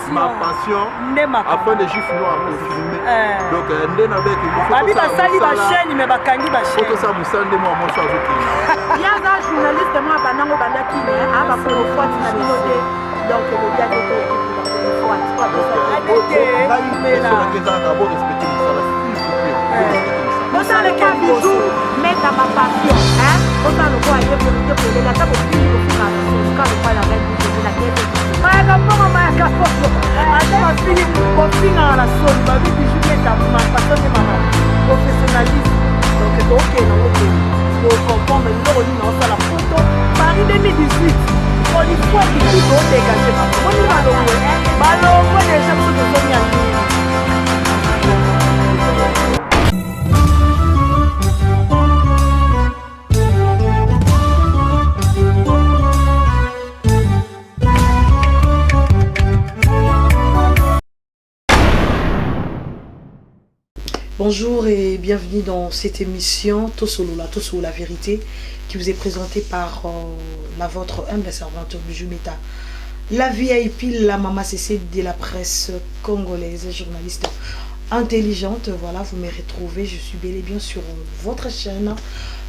Ma passion. Afin de juifs noirs pour filmer. Donc, ndé na bek. Babi basali ba chaîne mais bakangi ba chaîne. Photo ça musande moi moi ça zoki. Il y a un journaliste moi banango bandaki mais a ba pour fois na binote. Donc le bien de fois. Autant le cas bijou, mais dans ma passion, hein? Autant le quoi, il est pour la table au fil au fur et à mesure, quand le quoi la reine de la tête. Professionnalisme. Donc, ok, donc, comprendre la photo. Paris 2018. On y voit qu'il faut dégager. On y va le on voit déjà ce que vous avez. Bonjour et bienvenue dans cette émission Tosolo la vérité qui vous est présentée par la vôtre humble servante Bijou Meta. La VIP, la maman CC de la presse congolaise, journaliste intelligente. Voilà, vous me retrouvez, je suis bel et bien sur votre chaîne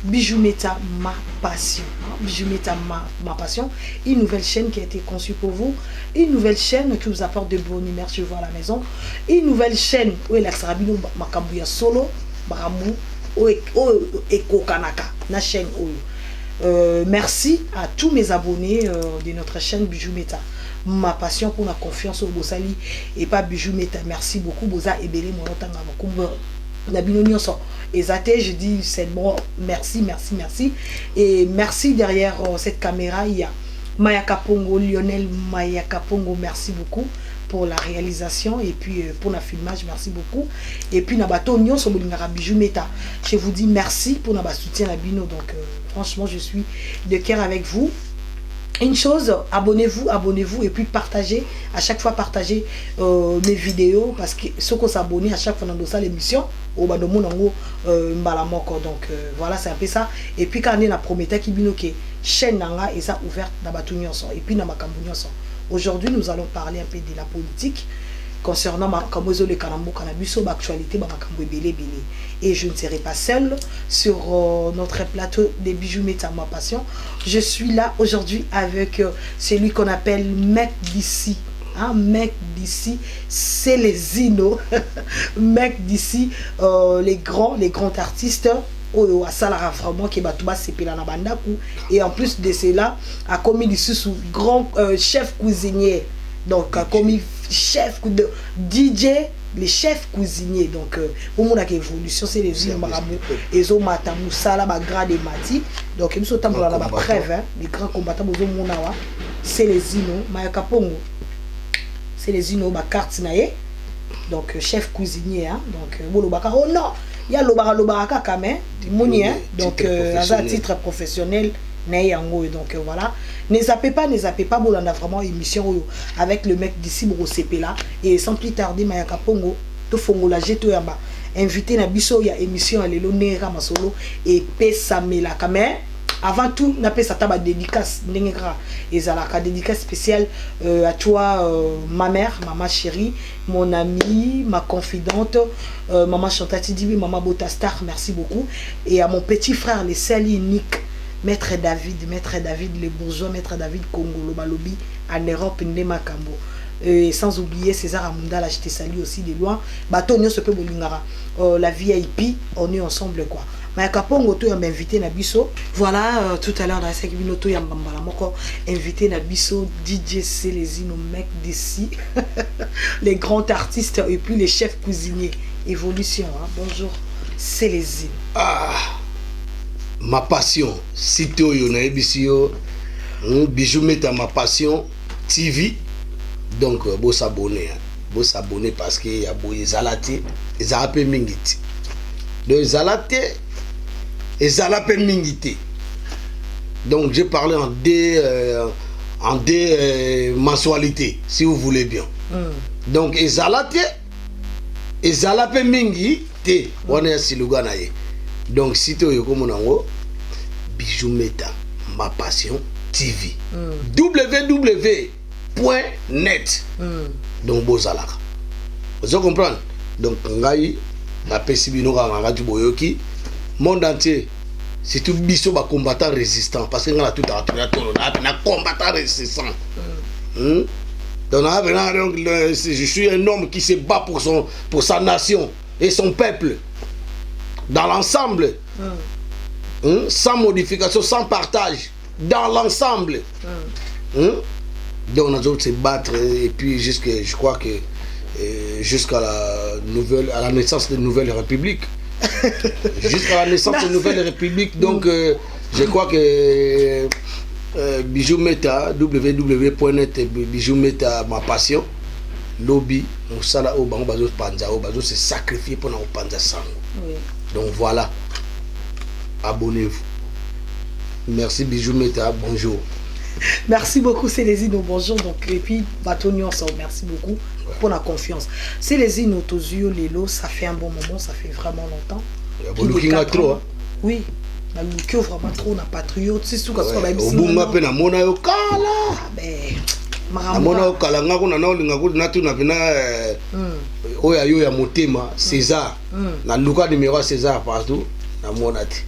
Bijou Meta, ma passion. Bijou Meta, ma passion. Une nouvelle chaîne qui a été conçue pour vous. Une nouvelle chaîne qui vous apporte de bonnes humeurs chez vous à la maison. Une nouvelle chaîne où il y a Sarabino Makambuya Solo, Baramou, Eko Kanaka, la chaîne. Merci à tous mes abonnés de notre chaîne Bijou Meta. Ma passion pour la confiance au Bossali et pas Bijou Meta. Merci beaucoup, Boza et Belé, mon otanga, je dis c'est bon, merci. Et merci derrière cette caméra, il y a Mayaka Pongo, Lionel Mayaka Pongo, merci beaucoup pour la réalisation et puis pour le filmage, merci beaucoup. Et puis Nabato Nyon Sobolingara Bijou Meta. Je vous dis merci pour notre soutien à Bino. Donc franchement, je suis de cœur avec vous. Une chose, abonnez-vous et puis partagez, à chaque fois partagez mes vidéos parce que ceux qui s'abonnent à chaque fois dans ça l'émission, au bas de mon ango mbalamoko. Donc voilà, c'est un peu ça. Et puis quand on est la prometteur qui bino que chaîne nanga et ça ouverte dans Batounionson et puis dans Makambounionson. Aujourd'hui, nous allons parler un peu de la politique concernant Makamozo le Kanambo Kanabuso, l'actualité Makambo Belé. Et je ne serai pas seule sur notre plateau des Bijou Meta, ma passion. Je suis là aujourd'hui avec celui qu'on appelle Mec d'ici. Hein, Mec d'ici, c'est les Zino. Mec d'ici, les grands artistes. Oh, Salara vraiment qui va tout bas c'est na bandaku et en plus de cela a commis du sous grand chef cuisinier, donc a commis chef de DJ, les chefs cuisiniers. Donc pour mon évolution c'est les yeux marabout et zo mata musala ba grade mati. Donc nous sommes dans la preuve hein, les grands combattants bozo monawa c'est les Zino Mayaka Pongo, c'est les Zino ba carte naé, donc chef cuisinier hein. Donc bolo baka oh non il y a l'obaraka quand même, donc à titre professionnel, donc voilà. Ne zappez pas, on a vraiment une émission avec le mec d'ici CP là. Et sans plus tarder, Mayaka Pongo, to fongo la jeto yamba. Invité na biso, il y a émission à l'élo Nera Masolo et Pesamela quand même. Avant tout, on appelle ça taba dédicace, et ça la dédicace spéciale à toi, ma mère, maman chérie, mon amie, ma confidente, maman Chantati Dibi, maman Botastar, merci beaucoup. Et à mon petit frère, les Sali Nick, Maître David, les bourgeois, Maître David Congolo Balobi, en Europe, Ndema Kambo. Et sans oublier César Amunda, là je te salue aussi de loin. Batonio se peut bolingara. La VIP, on est ensemble quoi. Mayaka Pongo to m'a invité na biso. Voilà, tout à l'heure dans cette binoto ya mbambala moko invité na biso DJ Célésino mec d'ici. Les grands artistes et puis les chefs cuisiniers. Évolution, hein. Bonjour Célésino. Ah, ma passion. Sito yo na ebisio. Bijou Meta ma passion TV. Donc beau s'abonner. Beau s'abonner parce que y a beau ezalate, ezalape mingiti. De ezalate ezalape mingiti. Donc j'ai parlé en deux mensualités si vous voulez bien. Donc ezalate ezalape mingiti on est si luganaye. Donc si tu es comme on Bijou Meta ma passion TV. www donc bozalaka vous comprenez donc ngai na pesibino ka ngati boyoki monde entier c'est tout biso ba combattant résistant parce que ngala tout na combattant résistant donc je suis un homme qui se bat pour sa nation et son peuple dans l'ensemble sans modification, sans partage dans l'ensemble donc on a dû se battre et puis je crois que jusqu'à la naissance de nouvelle république jusqu'à la naissance de nouvelle république donc je crois que Bijou Meta www.net Bijou Meta ma passion lobby musala o bango bazo panza o bazo se sacrifier pour na panza sango donc voilà abonnez-vous merci Bijou Meta bonjour. Merci beaucoup Célésine, bonjour. Donc, et puis, Batoni ensemble, merci beaucoup pour la confiance. Célésine, Otozio, Lelo, ça fait un bon moment, ça fait vraiment longtemps. Il y a trop, hein? Oui, on a looké vraiment trop, on a patriote, c'est tout. Au bout de la mona yo kala. Ben, mona kala ngako na na ngako na tu na pena oya yo ya motema César. Na luka numéro César partout na mona ti.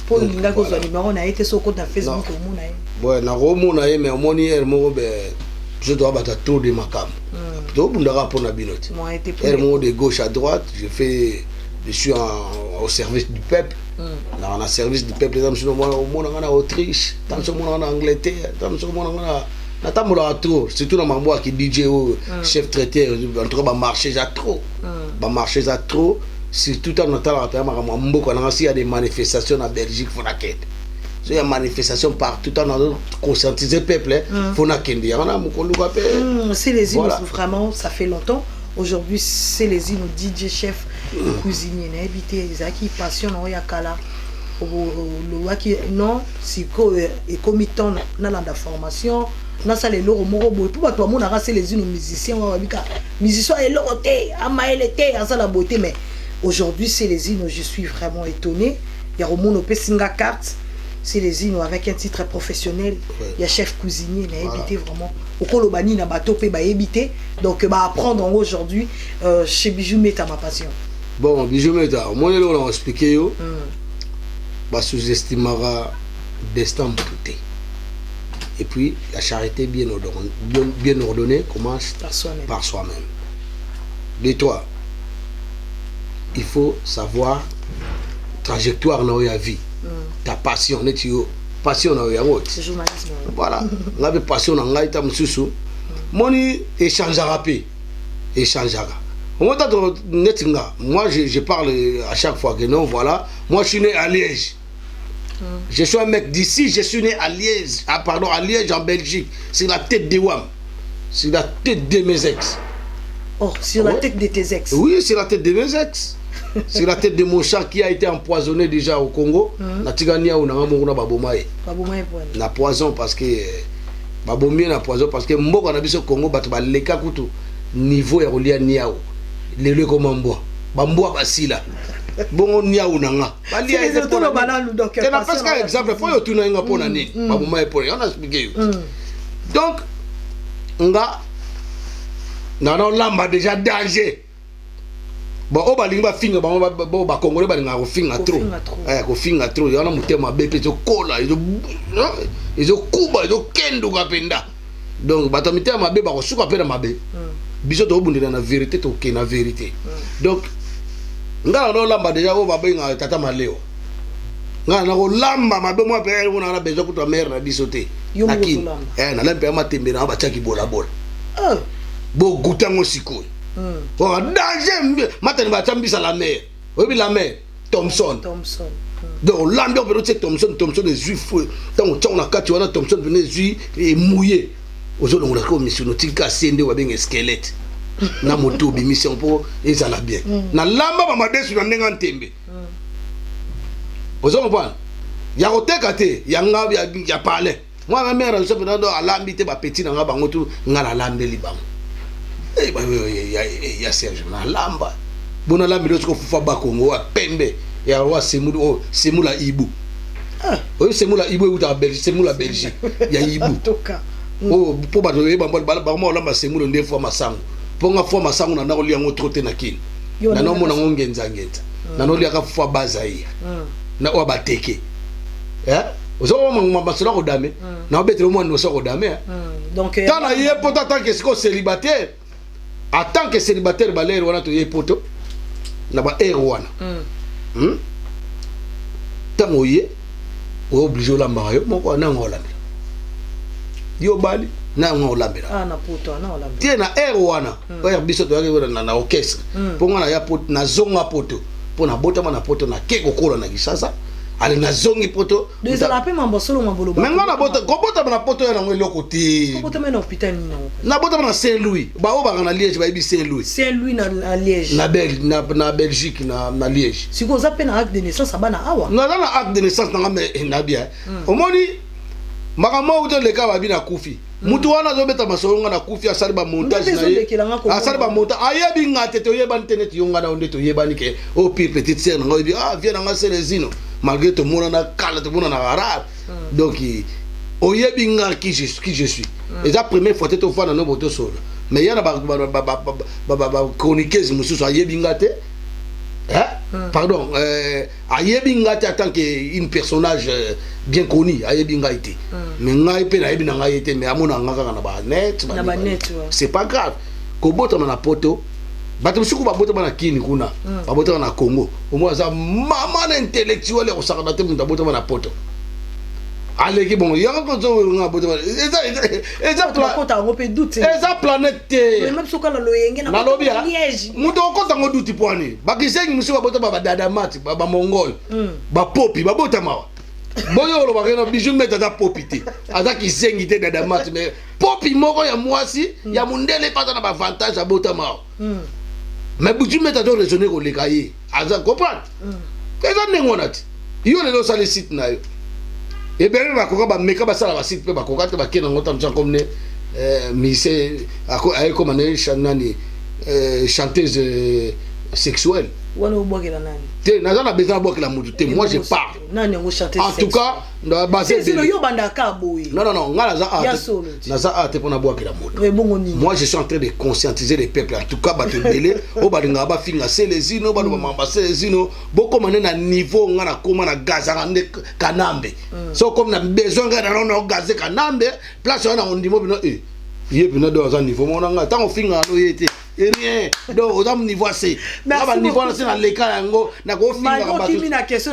Pour le numéro on a été sur compte Facebook au monde. Ouais, na romona ye mais omoni er mo be je dois battre trop de makam. To bundara pour na binote. Er mo de gauche à droite, je suis au service du peuple. Dans le service du peuple, dans le monde en Autriche, dans le monde en Angleterre, dans le monde en Tambola trop, surtout dans ma boîte qui DJ chef traiteur, en tout cas marché à trop. Marché à trop, surtout dans notre temps, il y a des manifestations en Belgique, faut la quête. Il y a des manifestations partout, on a conscientisé le peuple, faut la quête. C'est les îles, vraiment, ça fait longtemps. Aujourd'hui, c'est les îles, DJ chef, cuisinier, habité, Zaki, passion, Oyakala. Non, si et committant dans la formation, dans ça les loro moro boy pour toi mon arraser les unes musiciens musiciens et loroté amaelete à ça la beauté mais aujourd'hui c'est les îles je suis vraiment étonné il y a au monde au singa carte c'est les îles avec un titre professionnel il y a chef cuisinier mais habité vraiment au kolobani na bateau pe ba habité donc bah apprendre aujourd'hui chez Bijou Meta ma passion bon Bijou Meta moi on a expliqué yo bah sous-estimera destin tout. Et puis la charité bien ordonnée commence par soi-même. De toi, il faut savoir trajectoire dans la vie, ta passion, passion dans la route. Voilà, on a passion dans la vie, moni échangera peu, échangera. Moi je parle à chaque fois que non, voilà, moi je suis né à Liège. Je suis un mec d'ici, je suis né à Liège, à Liège en Belgique. C'est la tête de WAM. C'est la tête de mes ex. Oh, sur la tête de tes ex? Oui, c'est la tête de mes ex. C'est la tête de mon chat qui a été empoisonné déjà au Congo. Na tigania ou na ngamo babomaye. Babomaye point. Na poison parce que babomie na poison parce que mboko na biso Congo bato ba leka kutu niveau ya kolia niao. Lelo comme mboa. Bamboa basila. Bon niao nanga. Bali ya tout le banalu donc. C'est na parce que exemple faut yo tuna nga pona ni. Babomaye point. On a expliqué. Donc nga non lamba déjà danger. Bon o balinga finga ba congolais balinga ko finga trop. Ko finga trop. Yana mutema bepe zo kola, zo kuba, zo kendo kapenda. Donc bato mitema be ba ko suka pena mabe. Biso to bundira na vérité to ke na vérité. Donc nga no lamba déjà o ba benga tata maleo. Nga na ko lamba mabe mo pe on a besoin ko to mère na bisoté. Nakini. Na lempe ma tembe na ba chaki bola bola. Bo gutango sikoy. Bon, danger, maintenant va t'embêter la mer. Oui, la mer, Thompson. Donc, l'ambiance peut être Thompson est juif. Donc, on a quatre, on a Thompson venait juif et mouillé. Aujourd'hui, on a comme mission nautique cassé, on a bien un squelette. Na moto mission pour et ça l'a bien. Na lamba ba madé sur un tembe. Vous comprenez? Ya rotekate, ya nga ya parler. Moi ma mère je venais à l'ambité ba petit na nga bango tout ngala lambe libango. Il y a Serge Lamba. Bon, la milieu de Fufa Congo, à Pembe, et à Roi Semoula Ibu. Oui, Semoula Ibu ou dans Belgique, Semoula Belgique. Il y a Ibu. Oh, pour bato yeba ba lamba semulu nde fois masango. Pour nga fois masango na ndako liango troté na kini. Na no mona ngenza ngenza. Na no liaka fois bazaï. Na o bateke. Ozo mo masolo ko dame. Na obetre mo no so ko dame. Donc tant na yé poto tant que c'est célibataire. En tant que célibataire balère wana to yé poto. Na ba wana. Tant oyé o obligé la mario moko na ngola. Yo bali na ngolambela na poto na olambela tie na wana oya biso to yake na orchestre ponga na ya poto na zonga poto pona bota na poto na keko kola na kisasa ale na zongi poto des la pe mambo solo mabolo ba menga na bota ko bota na poto ya na ngelo côté ko bota na hôpital ni na bota na Saint-Louis ba o ba na Liège ba ibi Saint-Louis na Liège na Belgique na Liège siko za pe na acte de naissance abana awa na acte de naissance na na bien omoni makamo uto leka babi na kufi mutu wana zo beta masonga na kufi asali ba montage na ye asali ba montage ayebi ngate to yeba internet yonga na onde to yeba ni ke au pire petite sœur ngo bi viens na selezino malgré to mona na kala to mona na arabe donc oyebi nga qui je suis et la première fois to fa na no boto solo mais yana ba chroniqueuse mususu ayebi ngate pardon ayebi ngate en tant que une personnage bien connu ayebi ngate mais ngai pe na yebi na ngai te mais amona ngaka na ba net c'est pas grave ko bota na poto bato suku ba bota na kini kuna ba bota na Congo au moins ça maman intellectuel ko saka te munda bota na poto allez bon il y a encore zo nga bota eza planète mais même soka la loyenge na Liège muto ko tango duti poani bakisengi musu ba bota ba dada mati ba mongol ba popi ba bota mawa boyo lo bakena bijou meta da popi te aza kisengi te dada mati mais popi moko ya mwasi ya mundele pata na ba avantage a bota mawa mais bijou meta do raisonner ko lekaye aza comprendre eza ndengona ti yo le sale site na yo et bien ba koka ba meka ba sala ba site pe ba koka te ba kena ngota mtsa comme ne mise ako ay comme ne chanani chanteuse sexuelle wana ubokela nani te nazana besoin bokela mutu te moi je parle nani ngo chanter en tout cas dans basé de yo banda ka boyi non nga naza ate pona bokela mutu moi je suis en train de conscientiser les peuples en tout cas ba te délai o ba linga ba finga selezino ba mamba selezino boko mané na niveau nga na koma na gaza ngande kanambe so comme na besoin nga na no gaze kanambe place wana ondimo bino yebina do za niveau mona nga tango finga no yete et rien donc au niveau assez là ba niveau là c'est dans les cas yango na ko finga ba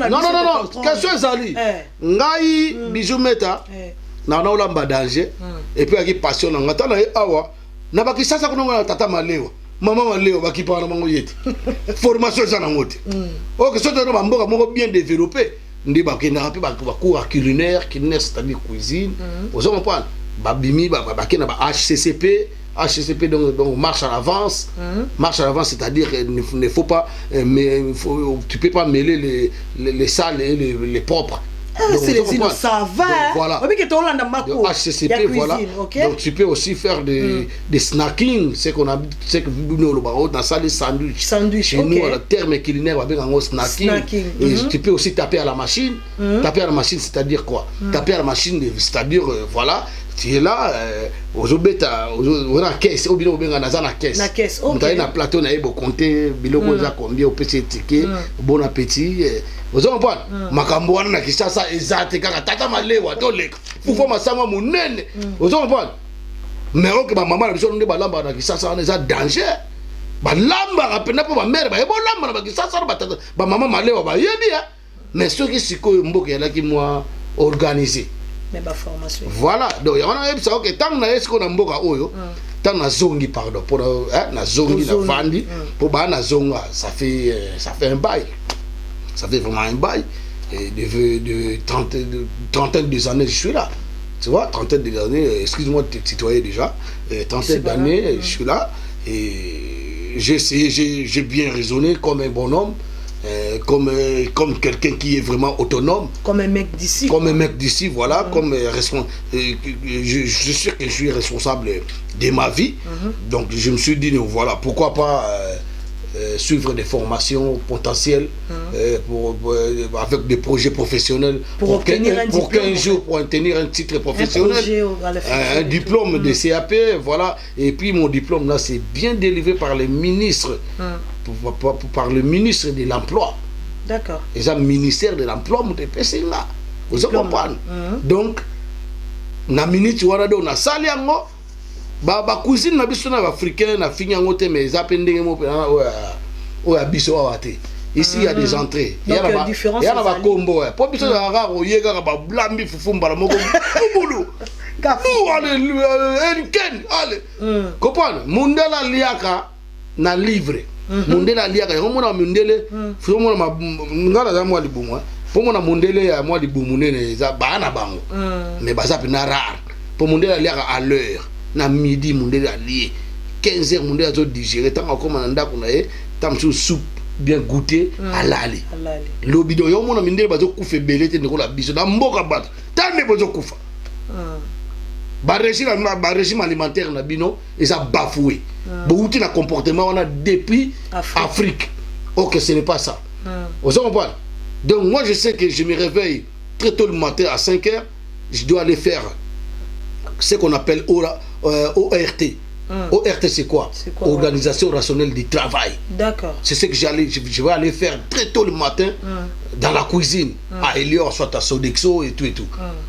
non question ezali ngai bijou meta na na olamba danger et puis aki passion na ngata na awa na ba kisasa kuna na tata malewa mama malewa ba kipa na mango yete formation ça na ngote OK so to na mboka moko bien développé ndi ba kena pe ba cours culinaire c'est-à-dire cuisine aux hommes point babimi ba kena ba HCCP donc marche à l'avance c'est-à-dire qu'il ne faut pas tu peux pas mêler les sales et les propres. C'est les îles, ça va. Voilà. HCCP, voilà. Donc tu peux aussi faire des snacking, c'est qu'on a, c'est que nous dans salle de sandwich. Chez nous, le terme culinaire, on va snacking. Et tu peux aussi taper à la machine. Taper à la machine, c'est-à-dire quoi? Taper à la machine, c'est-à-dire voilà. Tu es là, aujourd'hui, on a caisse, ou bien on a la caisse. On a un plateau, on a compté, biloko za combien, on peut se ticket, bon appétit. Vous avez compris? Makambo wana na kisasa ezate kaka tata malewa to leka. Fufa masanga munene. Vous avez compris? Mais ok ba maman na biso nde balamba na kisasa wana eza danger. Ba lamba rapena po ba mère ba ebo lamba na ba kisasa ba tata ba maman malewa ba yebi hein. Mais ceux qui sikoyo mboka yalaki moi organisé. Formation. Voilà, donc on a ça OK tant na est-ce qu'on a mboka oyo tant na zongi pardon pour na zongi na vandi pour ba na zonga ça fait un bail. Ça fait vraiment un bail et de trentaine de années je suis là. Tu vois, trentaine d'années, excuse-moi de te tutoyer déjà, trentaine d'années je suis là et j'ai bien raisonné comme un bonhomme. Comme quelqu'un qui est vraiment autonome, comme un mec d'ici, voilà, comme responsable. Je suis sûr que je suis responsable de ma vie, donc je me suis dit voilà, pourquoi pas suivre des formations potentielles avec des projets professionnels pour qu'un jour pour obtenir un titre professionnel, un diplôme de CAP, voilà. Et puis mon diplôme là c'est bien délivré par le ministre, par le ministre de l'emploi. D'accord. Et ça, ministère de l'emploi, là. Vous comprenez? Donc, na minute warado na sali yango ba cuisine na biso na africain na fini yango te mais zapendenge mo o abiso awate. Ici il y a des entrées. Il y a ba combo. Pour biso na raro yega ba blambi fufumba la moko boulou. Nous allez ken allez. Comprendre? Mundela liaka na livre. Mundela liaka yango mona mundele fo mona ngala za mwa libumwa. Pour mon mondele à moi les boumounene za bana bango mais baza pena rare pour mondele à l'heure na midi mondele à lié 15h mondele à digérer tant comme nanda kuna e tam sou soupe bien goûté à l'ali lobido yo mona mindele bazo kufa belete ndeko la biso na mboka bato tande bazo kufa ba régime alimentaire na bino et ça bafoué beaucoup na comportement on a depuis Afrique. OK, ce n'est pas ça. Vous comprenez? Donc moi je sais que je me réveille très tôt le matin à 5h, je dois aller faire ce qu'on appelle ORT. ORT c'est quoi? Organisation rationnelle du travail. D'accord. C'est ce que je vais aller faire très tôt le matin dans la cuisine, à Elior, soit à Sodexo et tout et tout.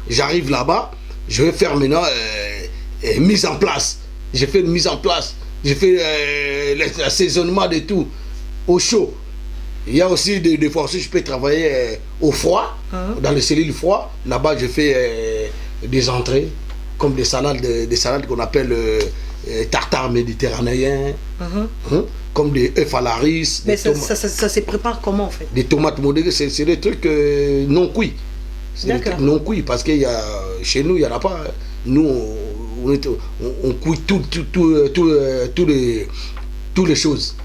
J'arrive là-bas, je vais faire maintenant mise en place. J'ai fait une mise en place, j'ai fait l'assaisonnement de tout au chaud. Il y a aussi des fois aussi je peux travailler au froid, dans les cellules froides. Là-bas, je fais des entrées, comme des salades qu'on appelle tartare méditerranéen, comme des œufs à la riz. Mais ça se prépare comment en fait? Des tomates modérées, c'est des trucs non cuits. C'est des trucs non cuits parce que chez nous, il n'y en a pas. Nous, on cuit toutes les choses.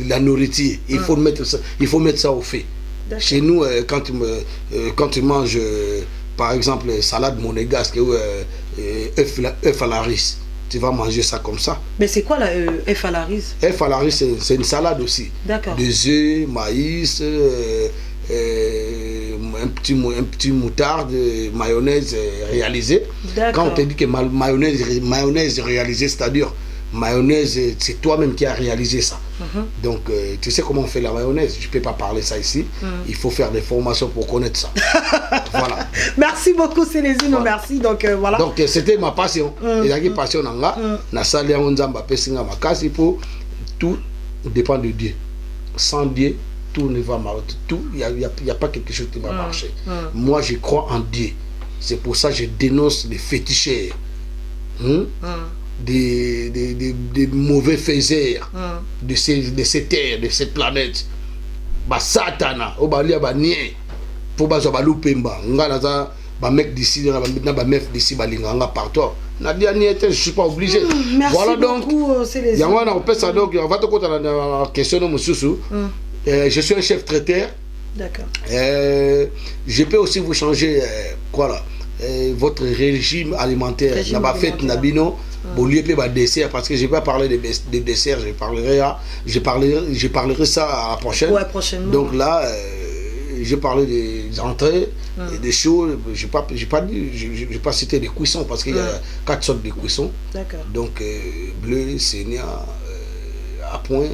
La nourriture, il faut mettre ça au fait. Chez nous, quand tu manges par exemple salade monégasque ou œuf à la riz, tu vas manger ça comme ça. Mais c'est quoi la œuf à la riz? œuf à la riz, c'est une salade aussi. D'accord. Des œufs, maïs, un petit moutarde, mayonnaise réalisée. Quand on te dit que mayonnaise réalisée, c'est-à-dire mayonnaise, c'est toi-même qui as réalisé ça. Donc, tu sais comment on fait la mayonnaise. Je ne peux pas parler ça ici. Il faut faire des formations pour connaître ça. Voilà. Merci beaucoup, Célésine. Voilà. Merci. Donc, voilà. Donc, c'était ma passion. Et la passion, na salle on zamba pesinga makasi pour tout dépend de Dieu. Sans Dieu, tout ne va marcher. Tout, il y a pas quelque chose qui va marcher. Moi, je crois en Dieu. C'est pour ça que je dénonce les féticheurs. Des mauvais faiseurs de ces terres, de cette planète. Ba satana, obalia ba nie, pour bazo ba lupemba, ngana za ba mec d'ici, na ba meuf d'ici ba linganga partout. Na dia nie, je suis pas obligé. Voilà donc. Yangwana on peut ça donc, on va te compter la question de Moussousou. Je suis un chef traiteur. D'accord. Je peux aussi vous changer quoi là, votre régime alimentaire. Na ba fête nabino. Bon, lieu pas dessert parce que je vais pas parler des desserts, je parlerai ça à la prochaine. Ouais, prochainement. Donc là, je parlais des entrées et des choses. Je vais pas citer des cuissons parce qu'il y a 4 sortes de cuissons. D'accord. Donc bleu, saignant, à point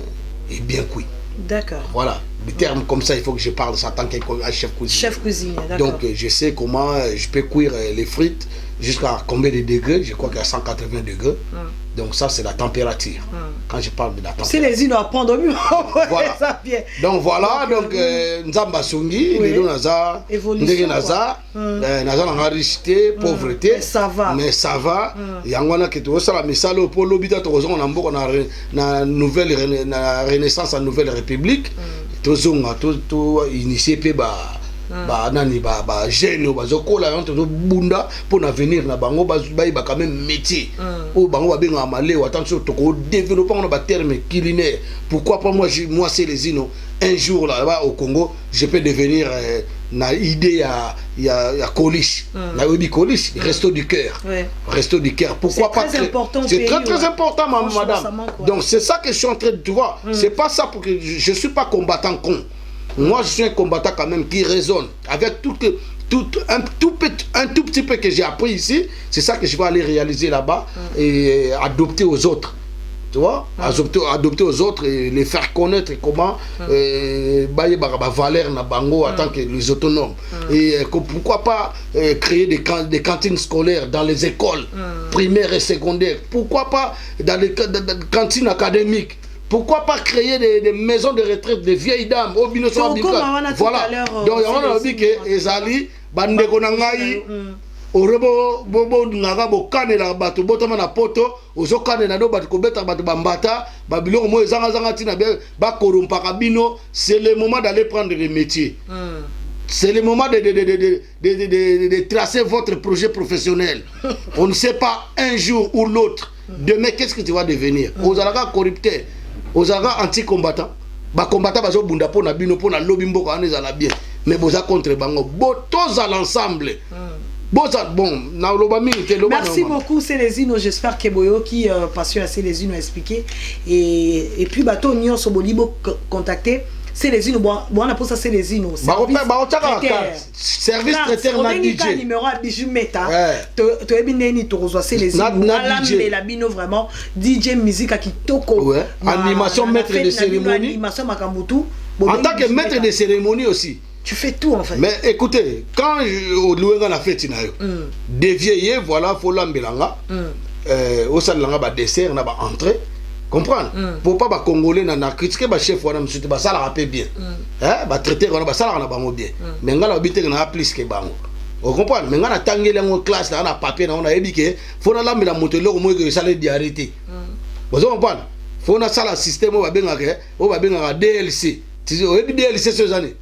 et bien cuit. D'accord. Voilà. Des termes comme ça, il faut que je parle ça en tant que chef cuisinier. Chef cuisinier, d'accord. Donc je sais comment je peux cuire les frites jusqu'à combien de degrés. Je crois qu'il y a 180 degrés. Donc ça, c'est la température. Quand je parle de la température. C'est les îles à prendre mieux. Voilà. Ça vient. Donc voilà, donc Nzamba Songi, les deux Naza, Ndege Naza, Naza n'a richité, pauvreté. Mais ça va. Mais ça va. Yangwana qui tout ça, la misalo pour l'obita, on a beaucoup na nouvelle renaissance en nouvelle république. Tout initié ba nani ba jeune bazokola yanto bunda pour l'avenir na bango ba quand même métier o bango ba benga malé attention to ko développer on ba terme culinaire. Pourquoi pas moi c'est les ino un jour là-bas au Congo je peux devenir na idée ya Coliche. Na obi Coliche, resto du cœur. Resto du cœur. Pourquoi pas c'est très important madame. Donc c'est ça que je suis en train de tu vois. C'est pas ça pour que je suis pas combattant con. Moi je suis un combattant quand même qui raisonne avec un tout petit peu que j'ai appris ici, c'est ça que je vais aller réaliser là-bas et adopter aux autres. Tu vois, adopter aux autres et les faire connaître comment valeur na bango en tant que les autonomes. Et pourquoi pas créer des cantines scolaires dans les écoles primaires et secondaires. Pourquoi pas dans les cantines académiques. Pourquoi pas créer des maisons de retraite de vieilles dames au Binoso. Voilà. Donc on a dit que Ezali bandeko na ngai orebo bobo ngaka bokane la bato botama na poto ozokane na do bato kobeta bato bambata babiloko mo ezanga tina ba korumpaka bino. C'est le moment d'aller prendre des métiers. C'est le moment de tracer votre projet professionnel. On ne sait pas un jour ou l'autre demain qu'est-ce que tu vas devenir. Aux alaka corrupteur, aux alaka anti-combattants, ba combattant bazo bunda po na bino po na lobby mboko ane za la bien. Mais boza contre bango botos à l'ensemble. Merci beaucoup Célésino, j'espère que Boyo qui passion à Célésino a expliqué et puis bateau Nyon Sobolibo contacter Célésino bon on a pour ça Célésino service traiteur na DJ numéro à bijou meta to ebineni to reçoit Célésino la bino vraiment DJ musique à kitoko animation maître de cérémonie animation makambutu en tant que maître de cérémonie aussi. Tu fais tout en fait. Mais écoutez, quand on a fait des vieilles, voilà, faut l'ambelanga. Au sein de l'anga, dessert, on a entrée. Comprendre? Pour pas Congolais, on a critiqué le chef, on a dit que ça l'a rappelé bien. Bah traiter, on a ça l'a bien. Mais on a habité, on a plus que bango. Vous comprenez? Mais on a tangé dans classe, on a papier, on a éduqué. Faut la la montée là au moins que ça l'ait d'arrêter. Vous comprenez? Faut na ça le système, on va bien DLC. Tu sais, DLC ces années.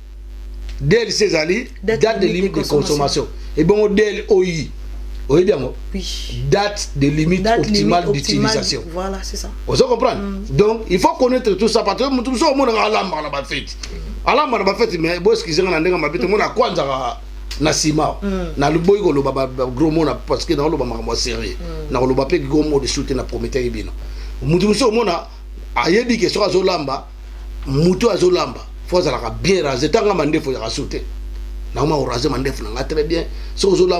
DLC Zali, date de limite de consommation. Et bon, DLOI. Oui, bien, oui. Date de limite optimale d'utilisation. Voilà, c'est ça. Vous comprenez? Donc, il faut connaître tout ça. Parce que tout ça, on a l'alarme à la fête. Alarme à la fête, mais bon, excusez moi on a quoi na sima. Na le boy, gros mot, parce que dans le bas, sérieux. Na le bas, gros mot de shooter na Prométhée Bino. Moutou, on a ayebi que sur Azolamba, Moutou Azolamba. Faut bien raser. Tant que faut rasuter. Normalement, on rase mandef très bien.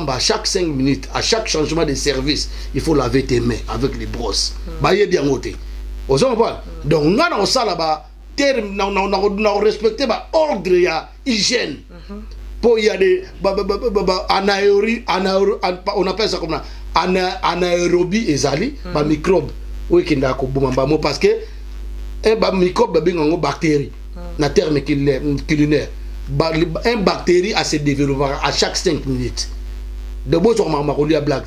À chaque 5 minutes, à chaque changement de service, il faut laver tes mains avec les brosses. Baye bien ôté. Vous comprenez? Donc, on a ça là-bas. On respecte l'ordre et l'hygiène. Pour il y a des on appelle ça comme anaérobie et zali, microbes. Oui, qui n'a pas parce que un microbe est bactérie. Na terme culinaire, un bactérie a se développé à chaque 5 minutes. De beaux à blague.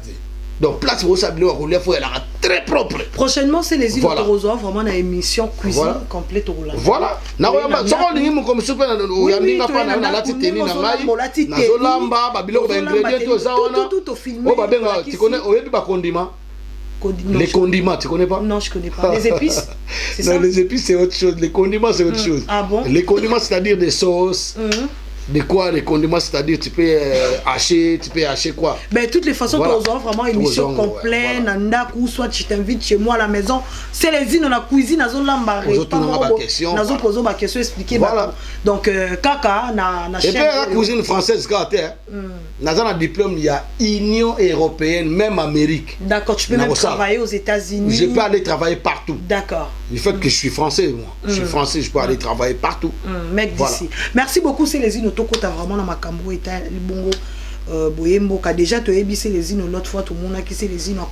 Donc place pour ça, il faut être très propre. Prochainement, c'est les îles de Rosoa, vraiment une émission cuisine complète au Roland. Voilà. Na ça on dit comme super na yandinga pa na la titeni na ngai. Na zolamba ba biloko ba ingrédients to ça wana. Tout au film. Oh ba benga, tu connais oyebi ba condiment. Les condiments, tu connais pas? Non, je connais pas. Les épices? Non, les épices c'est autre chose. Les condiments c'est autre chose. Ah bon? Les condiments c'est-à-dire des sauces. De quoi les condiments, c'est-à-dire tu peux hacher quoi? Ben toutes les façons, voilà. Tu as vraiment une émission complète, nanda ou soit tu t'invites chez moi à la maison. C'est les îles dans la cuisine, nazo lambaré. Nazo poser ma question expliquer. Voilà. Donc kaka na et puis la cuisine française quand nazo un diplôme il y a Union européenne, même Amérique. D'accord, tu peux même travailler aux États-Unis. Je peux aller travailler partout. D'accord. Du fait que je suis français moi. Je suis français, je peux aller travailler partout. Mec d'ici. Merci beaucoup, c'est les îles. Toko ta vraiment na makambo eta libongo boyembo ka déjà to ebissé les îles l'autre fois tout le monde a quitté les îles à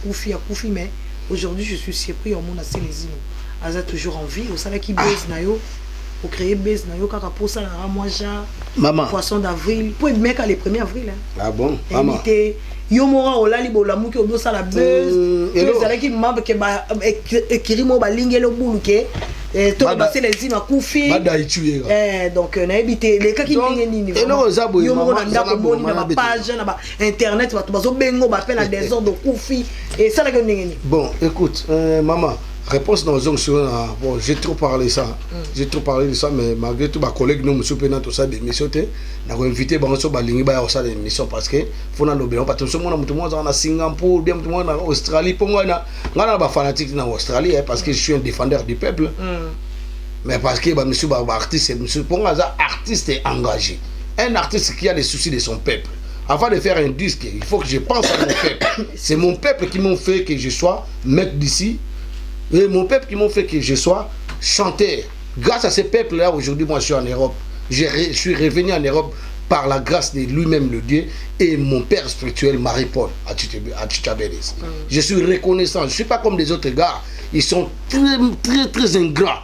Koufi mais aujourd'hui je suis surpris au monde a c'est les îles aza toujours en vie au sala qui base na yo pour créer base na yo kaka pour ça na moi ja poisson d'avril pour être mec à le 1er avril hein. Ah bon maman yo mora olali bolamuki obo sala buzz to sala ki mamba ke ba ekirimo ba lingelo buluke to ba c'est les îles à Koufi donc na habité les cas qui ndenge nini yo mora ndako moni na ba page na ba internet ba to bazo bengo ba pe na désordre de Koufi et ça la ndenge nini. Bon écoute maman Réponse dans bon, j'ai trop parlé ça. J'ai trop parlé de ça, mais malgré tout, ma collègue, nous, monsieur Pénat, tout ça, des missions, nous avons invité Banso Balingi, ça des missions parce que, faut nous bien, parce que tout le monde en Singapour, bien tout le monde en Australie. Pour moi, on a des fanatiques en Australie, parce que je suis un défendeur du peuple. Mais parce que monsieur artiste, pour moi, artiste est engagé. Un artiste qui a des soucis de son peuple. Avant de faire un disque, il faut que je pense à mon peuple. C'est mon peuple qui m'a fait que je sois maître d'ici. Et mon peuple qui m'a fait que je sois chanteur. Grâce à ce peuple-là, aujourd'hui, moi, je suis en Europe. Je suis revenu en Europe par la grâce de lui-même, le Dieu, et mon père spirituel, Marie-Paul, à Tchitchabelis. Je suis reconnaissant. Je ne suis pas comme les autres gars. Ils sont très, très ingrats.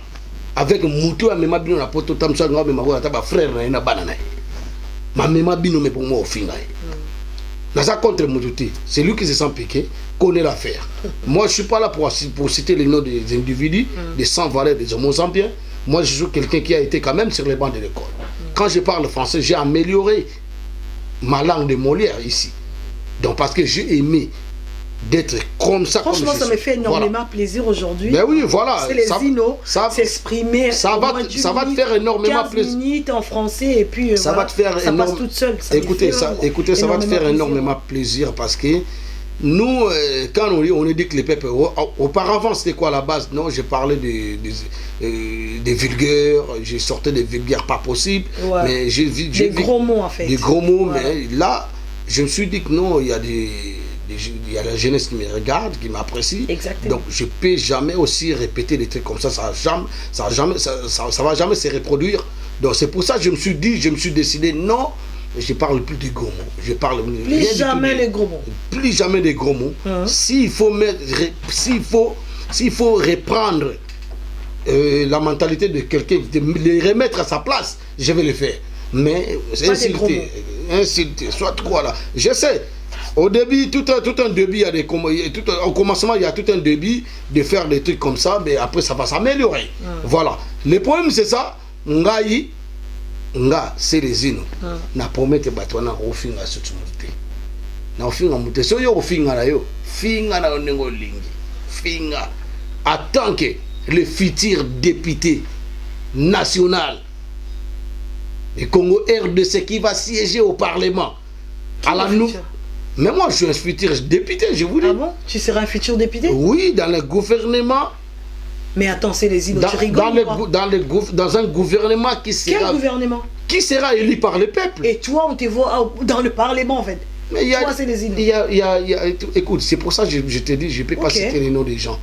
Avec Moutou, ma bino na poto tamsa ngabe ma ta frère na banana. Ma mema bino me pour moi au final. Naza contre Moutouti, c'est lui qui se sent piqué, connaît l'affaire. Moi je suis pas là pour citer les noms des individus, des sans-valeurs, des homos sans bien. Moi je suis quelqu'un qui a été quand même sur les bancs de l'école. Quand je parle français, j'ai amélioré ma langue de Molière ici. Donc parce que j'ai aimé d'être comme ça. Franchement, ça me fait énormément plaisir aujourd'hui. Ben oui, voilà. C'est les Zino, s'exprimer. Ça va te faire énormément plaisir. 15 minutes en français et puis ça va te faire ça passe toute seule. Écoutez, ça va te faire énormément plaisir parce que nous, quand on dit que les peuples, auparavant c'était quoi à la base? Non, j'ai parlé des vulgaires, j'ai sorti des vulgaires pas possibles. Ouais. Mais des gros mots en fait. Des gros mots, voilà. Mais là, je me suis dit que non, il y a la jeunesse qui me regarde, qui m'apprécie. Exactement. Donc je ne peux jamais aussi répéter des trucs comme ça. Ça va jamais se reproduire. Donc c'est pour ça que je me suis décidé, non, je ne parle plus des gros mots. Je parle plus jamais les gros mots. Plus jamais des gros mots. S'il faut reprendre la mentalité de quelqu'un, de les remettre à sa place, je vais le faire. Mais insulter, soit quoi là. Je sais. Au début, tout un début, au commencement, il y a tout un début de faire des trucs comme ça, mais après, ça va s'améliorer. Voilà. Le problème, c'est ça. C'est les Zino. Na promette batwana ofinga sutumute. Na ofinga mute. So yo ofinga na yo. Finga na onengo lingi. Finga. En tant que le futur député national du Congo RDC qui va siéger au Parlement. Mais moi, je suis un futur député, je vous dis. Ah bon? Tu seras un futur député? Oui, dans le gouvernement. Mais attends, c'est les îles, tu rigoles dans un gouvernement qui sera... Quel gouvernement? Qui sera élu par le peuple. Et toi, on te voit dans le Parlement, en fait. Mais toi, c'est les îles. Écoute, c'est pour ça que je te dis, je ne peux pas citer les noms des gens.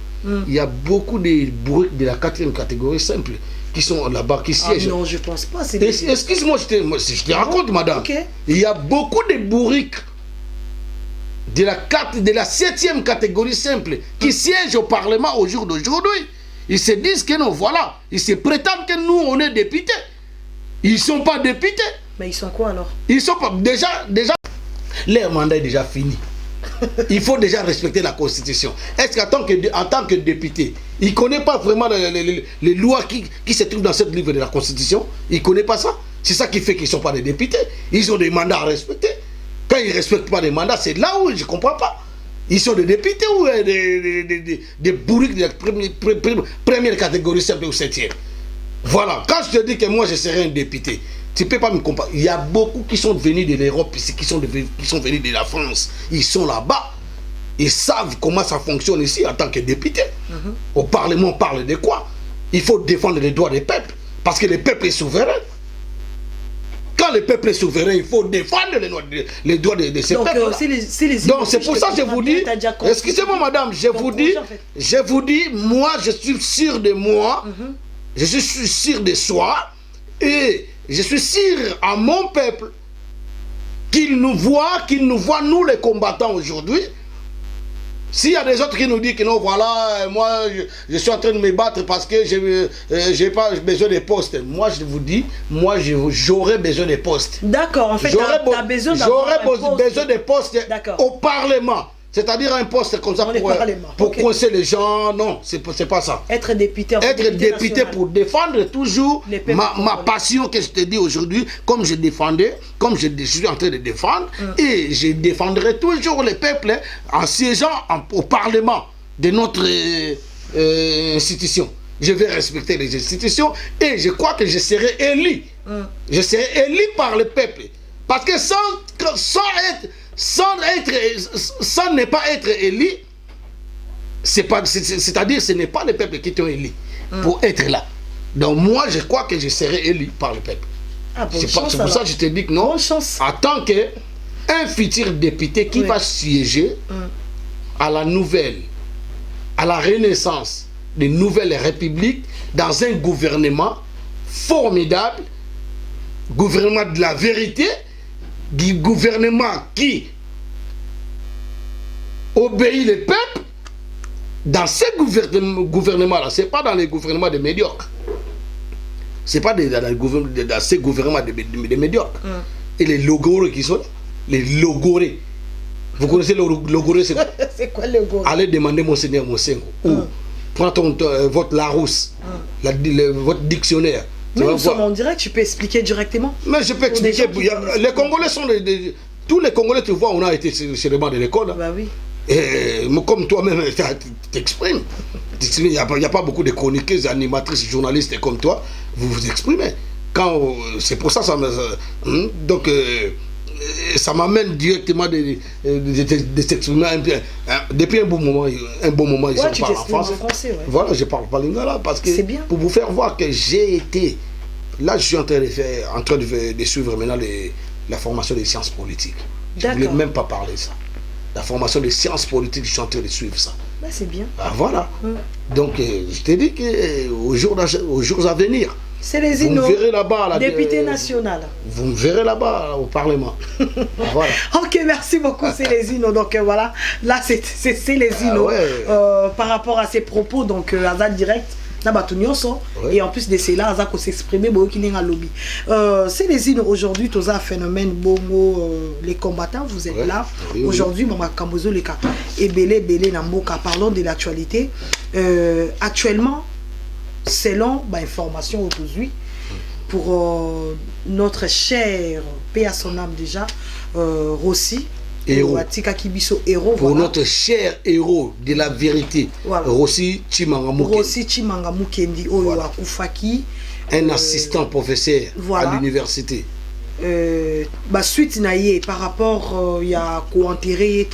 Il y a beaucoup de bourriques de la 4e catégorie simple qui sont là-bas, qui siègent. Non, je ne pense pas. Excuse-moi, je te raconte, madame. Il y a beaucoup de bourriques de la 7e catégorie simple qui siègent au Parlement au jour d'aujourd'hui. Ils se disent que non, voilà. Ils se prétendent que nous, on est députés. Ils ne sont pas députés. Mais ils sont quoi alors? Ils sont pas... Déjà, leur mandat est déjà fini. Il faut déjà respecter la Constitution. Est-ce qu'en tant que député, il ne connaît pas vraiment les lois qui se trouvent dans ce livre de la Constitution? Il ne connaît pas ça? C'est ça qui fait qu'ils ne sont pas des députés. Ils ont des mandats à respecter. Quand ils ne respectent pas les mandats, c'est là où je ne comprends pas. Ils sont des députés ou des bourriques de la première catégorie simple ou 7e. Voilà. Quand je te dis que moi je serai un député, tu ne peux pas me comparer. Il y a beaucoup qui sont venus de l'Europe, qui sont venus de la France. Ils sont là-bas. Ils savent comment ça fonctionne ici en tant que député. Au Parlement, on parle de quoi? Il faut défendre les droits des peuples. Parce que le peuple est souverain. Quand le peuple est souverain, il faut défendre les droits de ces peuples. Donc c'est pour ça que je vous dis, excusez-moi madame, je vous dis, moi je suis sûr de moi, je suis sûr de soi, et je suis sûr à mon peuple qu'il nous voit, nous les combattants aujourd'hui. S'il y a des autres qui nous disent que non, voilà, moi je suis en train de me battre parce que je n'ai pas besoin de postes. Moi je vous dis, j'aurais besoin de postes. D'accord, en fait, j'aurais besoin de postes au Parlement. C'est-à-dire un poste comme ça pour coincer les gens. Non, c'est pas ça. Être député pour défendre toujours ma passion que je te dis aujourd'hui, comme je suis en train de défendre, et je défendrai toujours les peuples en siégeant au Parlement de institutions. Je vais respecter les institutions et je crois que je serai élu. Je serai élu par le peuple. Parce que sans ne pas être élu, c'est-à-dire ce n'est pas le peuple qui t'ont élu pour être là. Donc moi, je crois que je serai élu par le peuple. C'est pour ça que je te dis que non. En tant qu'un futur député qui va siéger à la renaissance de nouvelles républiques dans un gouvernement formidable, gouvernement de la vérité, du gouvernement qui obéit le peuple. Dans ces gouvernements-là, ce n'est pas dans les gouvernements de médiocres. Ce n'est pas dans ces gouvernements de médiocres. Et les logorés qui sont là, les logorés. Vous connaissez le logoré? C'est quoi le logoré? Allez demander Monseigneur Mosengo. Ou prends votre Larousse, votre dictionnaire. Mais nous sommes en direct, tu peux expliquer directement. Mais je peux expliquer. Les Congolais sont tous les Congolais, tu vois, on a été sur le banc de l'école. Bah oui. Et comme toi-même, t'exprimes. Il n'y a pas beaucoup de chroniqueuses, animatrices, journalistes comme toi. Vous vous exprimez. C'est pour ça, donc ça m'amène directement de s'exprimer depuis un bon moment ici, on parle en français. Voilà, je parle pas lingala parce que pour vous faire voir que j'ai été là, je suis en train de suivre maintenant la formation des sciences politiques. Je ne voulais même pas parler de ça. La formation des sciences politiques, je suis en train de suivre ça. Bah, c'est bien. Ah, voilà. Donc, je te dis qu'aux jours à venir, c'est les vous me verrez là-bas, député national. Vous me verrez là-bas au Parlement. Voilà. Ok, merci beaucoup, Célésino. Donc voilà, là c'est Célésino par rapport à ses propos, donc Azad direct. Et en plus de cela, Azad peut s'exprimer qui n'est pas lobby. Célésino, aujourd'hui, tout un phénomène bongo, les combattants, vous êtes là. Aujourd'hui, Mama Kambozo les cas et Belé Namboka, parlons de l'actualité. Actuellement, selon information aujourd'hui, pour notre cher paix à son âme déjà, Rossi, héros. Pour notre cher héros de la vérité, Rossi Chimanga Mukendi, Oufaki, un assistant professeur à l'université. Suite naïe par rapport il y a enterré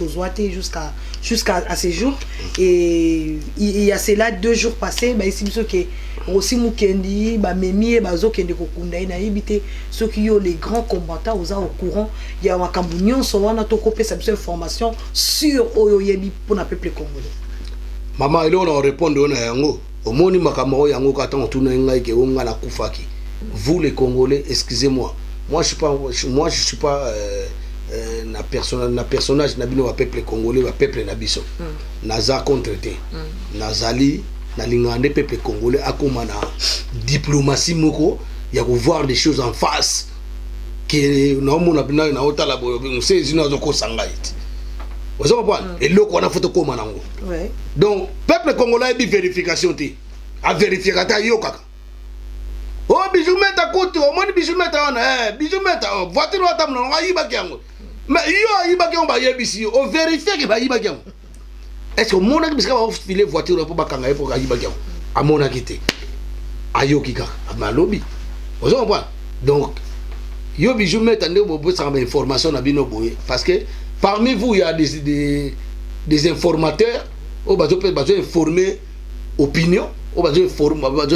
jusqu'à ces jours, et il y a cela 2 jours passés, ici que aussi Mukendi Memi bazokende kokunda na yibité ceux qui ont les grands combattants aux au courant, il y a Wakambunyon sowana to kopé cette information sur oyoyebi pour na peuple congolais. Maman il on répond on yango omoni makambo yango katango tuna ngai ke onga na kufaki. Vous les Congolais, excusez-moi. Moi je suis pas na personnage na bino wa peuple congolais, wa peuple na biso. Naza contreté. Nazali na lingande peuple congolais akoma na diplomatie moko ya voir des choses en face que na mona bina na otala boyo musezi na zoko sangaiti. Vous comprenez? Et loko na photo koma nango. Ouais. Donc peuple congolais bi vérification ti. A vérifier kata yo kaka. Oh bijou meta kote o moni bijou meta on bijou meta voiture wa tamno nga yiba kyango. Mais yo yiba kyango ba yebisi o vérifier que ba yiba kyango. Est-ce que mon ami va filer voiture pour bakanga pour kayiba kyango? A mon akité. Ayo kika ma lobby. Vous comprenez? Donc yo bijou meta ndebo bo sa information na bino boye parce que parmi vous il y a des informateurs au besoin informer opinion, au besoin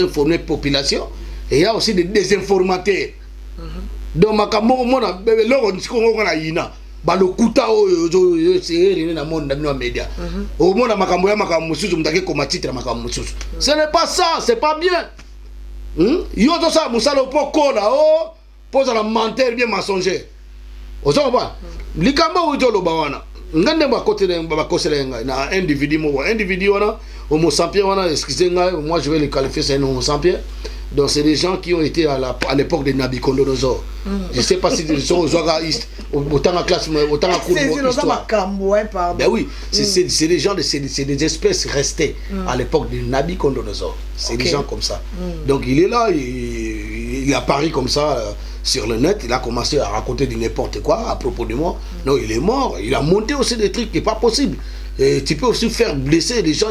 informer population. Et il y a aussi des désinformateurs. Donc, makambo mona bebe loko nsikongo na yina balokuta oyo c'est na monde na média. Au mona makambo ya makambo mususu mutake koma titre makambo mususu. Ce n'est pas ça, c'est pas bien. Yo to ça musalo pokola pose la menteur bien mensonger. Ozo ba likambo ujo lo bawana. Ngande ba côté ba kosela na individu wana homo sapiens wana, excusez-moi, moi je vais les qualifier c'est un homo sapiens. Donc c'est des gens qui ont été à l'époque de Nabucodonosor. Je ne sais pas si ils sont aux organistes, autant en classe, autant en cours d'histoire. Ben oui, c'est des gens, c'est des espèces restées à l'époque de Nabucodonosor. C'est des gens comme ça. Donc il est là, il apparaît comme ça sur le net, il a commencé à raconter du n'importe quoi à propos de moi. Non, il est mort, il a monté aussi des trucs qui n'est pas possible. Et tu peux aussi faire blesser les gens.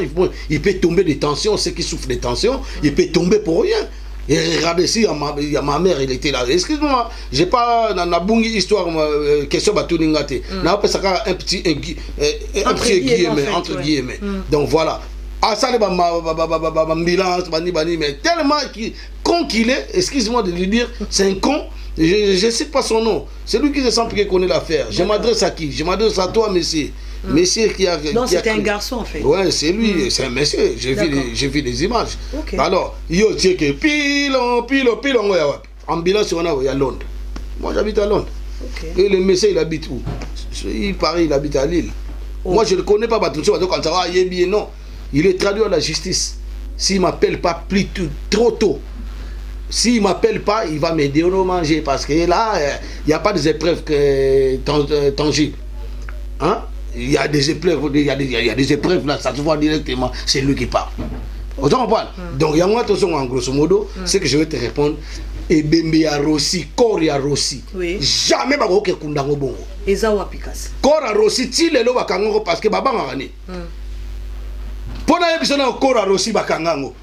Il peut tomber de tension, ceux qui souffrent de tension, il peut tomber pour rien. Et regardez ici, il y a ma mère, elle était là. Excuse-moi, j'ai pas dans la bonne histoire, question Batuningate. N'a pas ça un petit guillemets, entre guillemets. Donc voilà. Ah ça les ambulance, mais tellement con qu'il est, excuse-moi de lui dire, c'est un con. Je ne sais pas son nom. C'est lui qui se sent qui connaît l'affaire. Je m'adresse à qui? Je m'adresse à toi, monsieur. Monsieur qui a... Donc c'était un garçon en fait. Ouais, c'est lui, c'est un monsieur. J'ai vu des images. Okay. Alors, yo tiens que pilon, ambulance, il y a Londres. Moi j'habite à Londres. Okay. Et le monsieur il habite où? Il paraît, il habite à Lille. Moi je ne le connais pas, quand ça va, non. Il est traduit à la justice. S'il ne m'appelle pas trop tôt, s'il ne m'appelle pas, il va me démanger parce que là, il n'y a pas des épreuves tangibles. Hein? Il y a des épreuves, il y a des épreuves là, ça se voit directement, c'est lui qui parle. Vous comprenez? Donc, il y a moi, attention, en grosso modo, c'est que je vais te répondre. Et Bembe a Rossi, Kor a Rossi. Oui. Jamais pas que Kundango Bongo. Ezawa Pikas. Kor a Rossi, si le lo bakango parce que Baba Marani. Pour la émission, Kor a Rossi bakango.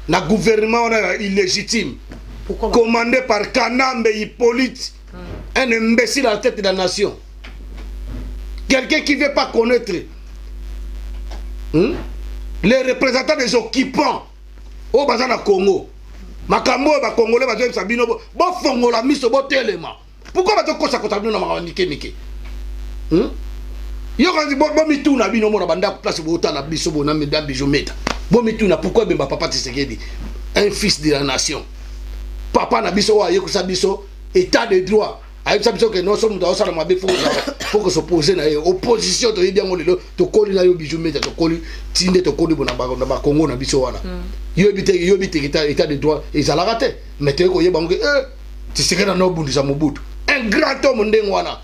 Le gouvernement illégitime. Pourquoi? Commandé par Kanambe Hippolyte, un imbécile à la tête de la nation. Quelqu'un qui ne veut pas connaître les représentants des occupants au Bazana Congo. Makambo ba Congolais ba joindre Sabino bo fongola miso bo telema. Pourquoi ba to kosa kota bino na mawandike nike? Yo quand bo mituna bino mo na banda place bo tala biso bo na meda bijometa. Bo mituna pourquoi Bemba papa Tshisekedi un fils de la nation. Papa na biso wa yekusa biso état de droit. Aïe ça biso que non sommes dans ça na mabe faut que s'opposer na opposition to yedi ngolelo to koli na yo bijometa to koli tinde to koli bona ba Congo na biso wana. Yo bite état de droit et ça l'a raté. Mais tu ko yeba ngo tu serais dans nos bundisa Mobutu. Un grand homme ndengwana.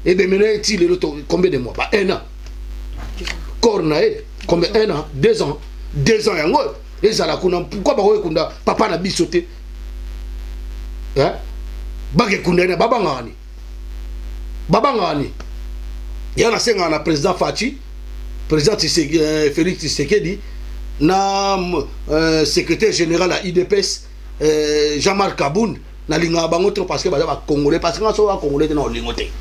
Et bien maintenant il est combien de mois? Bah 1 an. Cornae combien 1 an, 2 ans. 2 ans yango. Et ça la kuna pourquoi ba kunda papa na bisoté? Hein? Bage kunda na baba ngani. Baba ngani. Ya na senga na président Fachi, président Félix Tshisekedi. Na secrétaire général à IDPS Jean-Marc Kaboun na linga bango trop parce que ba congolais parce que so congolais na lingoté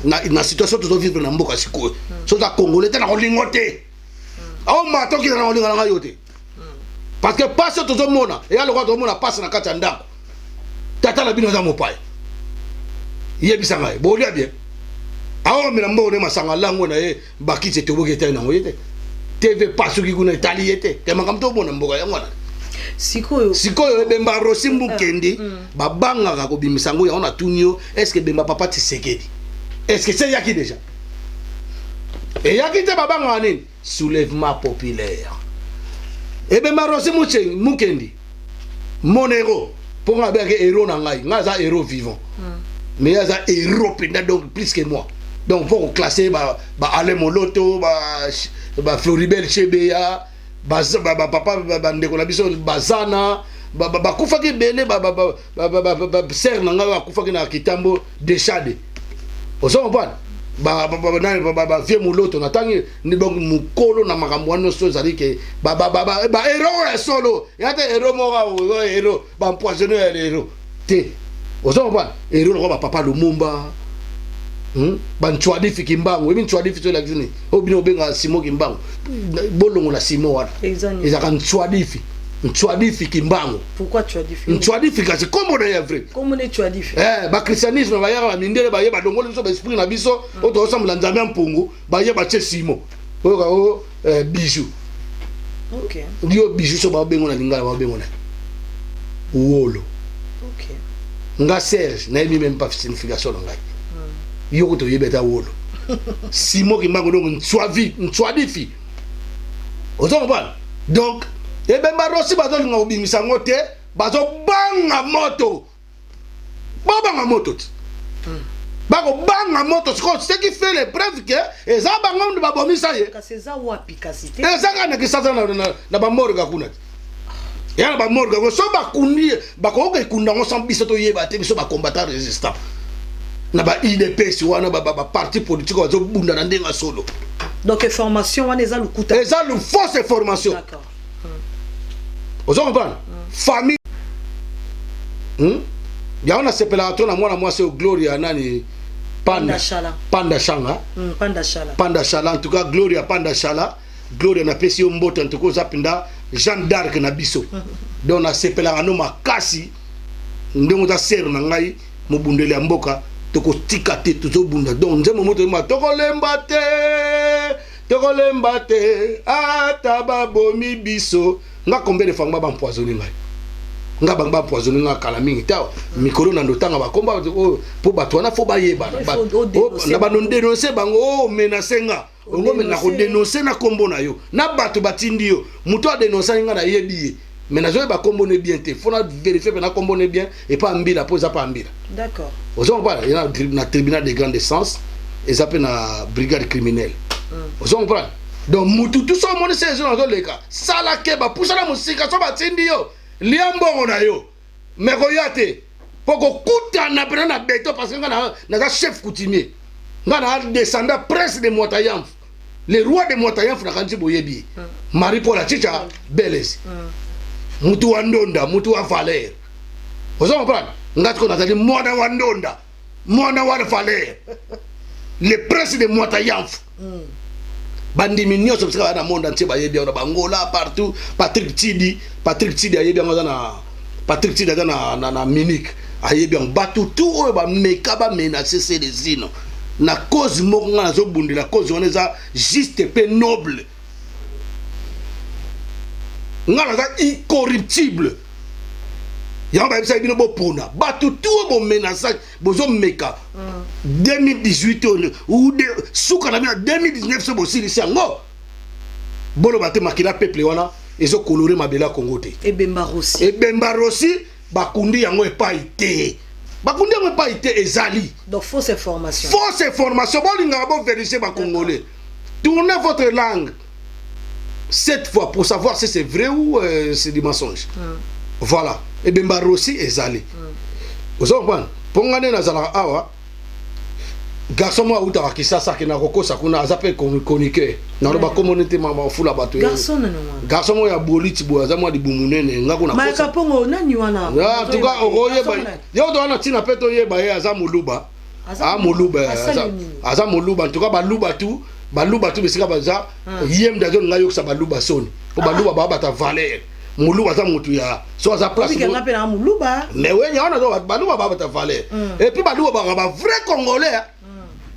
na situation to vivre na mboka siko so za congolais na lingoté au mato ki na linga na yote parce que passe to zo mona et alors to mona passe na kati ndako tata la bino za mopai yebisa ngai bo lia bien awo mina mbo ne masanga lango na ye bakiti to bogeta na ngoyete TV pasu ki kuna italiete ke makamto bona mboka yango na sikoyo Bemba Rossi Mukendi babanga ka ko bimisa ngo ya ona tunio est-ce que Bemba papa Tshisekedi est-ce que c'est yaki déjà et yaki te babanga nini soulèvement populaire et Bemba Rossi Mukendi mon héros pour nga beke héros na ngai nga za héros vivant mais ya za héros penda donc plus que moi donc pour classer ba Ale Moloto ba Floribel Chebeya papa ndeko na biso bazana bakufaki bele ser na ngai bakufaki na kitambo deshade ozo bwana vie Moloto na tangi ni donc mukolo na makambo wana so zali ke héros solo yate héros moko héros ba empoisonner héros te ozo bwana héros ko papa Lumumba Banchwadi Fikimbango, even Chwadi Fito like this. Obino benga Simo Kimbango. Bolongo la Simo wana. Exactement. Ils ont Chwadi Fikimbango. Pourquoi Chwadi Fikimbango? Chwadi Fika c'est comme on est vrai. Comment on est Chwadi Fika? Ba christianisme ba yaka ba mindele ba yeba dongo liso ba esprit na biso, o to ensemble nzambe mpungu, ba yeba che Simo. O bijou. OK. Dio bijou so ba bengo na lingala ba bengo na. Wolo. OK. Nga Serge, na yemi même pas signification ngai. Yoko to yebeta wolo Simo Kimbango donc Nchwadi fi ozo bana donc e Bemba Rossi bazo linga obimisa ngote bazo banga moto bako banga moto ce qui fait les preuves que eza banga ndo babomisa ye kasi za wapi kasi te eza kana kisasa na ba morga kuna ya ba morga so ba kundi bako ke kunda ngo sans biso to yeba te biso ba combattant résistant na ba IDPS wana ba parti politique wazo bunda na ndenga solo. Donc formation wana eza lukuta. Eza lu fausse formation. D'accord. Vous comprenez? Famille. Ya on a sepela to na mwana mwasi o Gloria nani Panda Shala. Panda Shanga. Panda Shala. Panda Shala en tout cas Gloria Panda Shala. Gloria na pesi yo mbote en tout cas zapinda Jeanne d'Arc na biso. Donc na sepela no makasi ndongo ta ser na ngai mobundeli ya mboka toko tika te tozobunda. Donc nzembo moto ma tokolemba te ata babomi biso nga combien de fois ba empoisonné ngai nga bangba empoisonné nga kala mingi tawa mikolo na ndotanga ba komba po bato wana fo ba yeba na ba non dénoncer bango menacer nga ongo mena ko dénoncer na kombo na yo na bato batindi yo muto a dénoncer nga na yebi mais na zo ba kombo ne bien te faut na vérifier na kombo ne bien et pas mbila po za pas mbila. D'accord. Ozon pas il y a na tribunal de grande instance et ça peut na brigade criminelle. Ozon pas donc mutu tout ça mon c'est zo les cas sala keba poussa la musique so batindi yo liambongo na yo mais ko yate poko kuta na pena na beto parce que na chef coutumier nga na descendant prince de Montayamf le roi de Montayamf na kanti boyebi Marie Paul Chicha Belez mutu wa ndonda mutu wa Valère vous comprenez ngati ko natali mwana wa ndonda mwana wa Valère le prince de Montayamf bandi minyo so psika na monde entier ba yebi on bangola partout Patrick Tidi ayebi na Patrick Tidi na Munich ayebi on batu tout o ba meka ba menacer ces les ino na cause moko na zo bundi la cause on eza juste pe noble ngala za incorruptible ya ba bisa bino bo pona batu tout bo menacer bozo meka 2018 ou de souka na 2019 so bosili sango bolo baté makila peuple wana ezo coloré mabela Congo te Ebemba Rossi bakundi yango epaité ezali donc fausse information bolinga bo vérifier ba congolais tournez votre langue 7 fois pour savoir si c'est vrai ou c'est du mensonge. Voilà Ebemba Rossi ezali vous comprenez pongane na zala awa garçon moi uta kisasa kina kokosa kuna azape konike na ba communauté mama fula bato garçon moi ya boliti bo azamwa di bumunene ngako na kosa Maya Kapongo nani wana ya tuka okoyeba yo to wana tina peto yeba ye azamuluba azamuluba tuka baluba tu bisika baza yem dazo ngayo kusa baluba soni po baluba baba ta Valère muluba za mutu ya so za place mais ouais ya ona do baluba baba ta Valère et puis baluba ba vrai congolais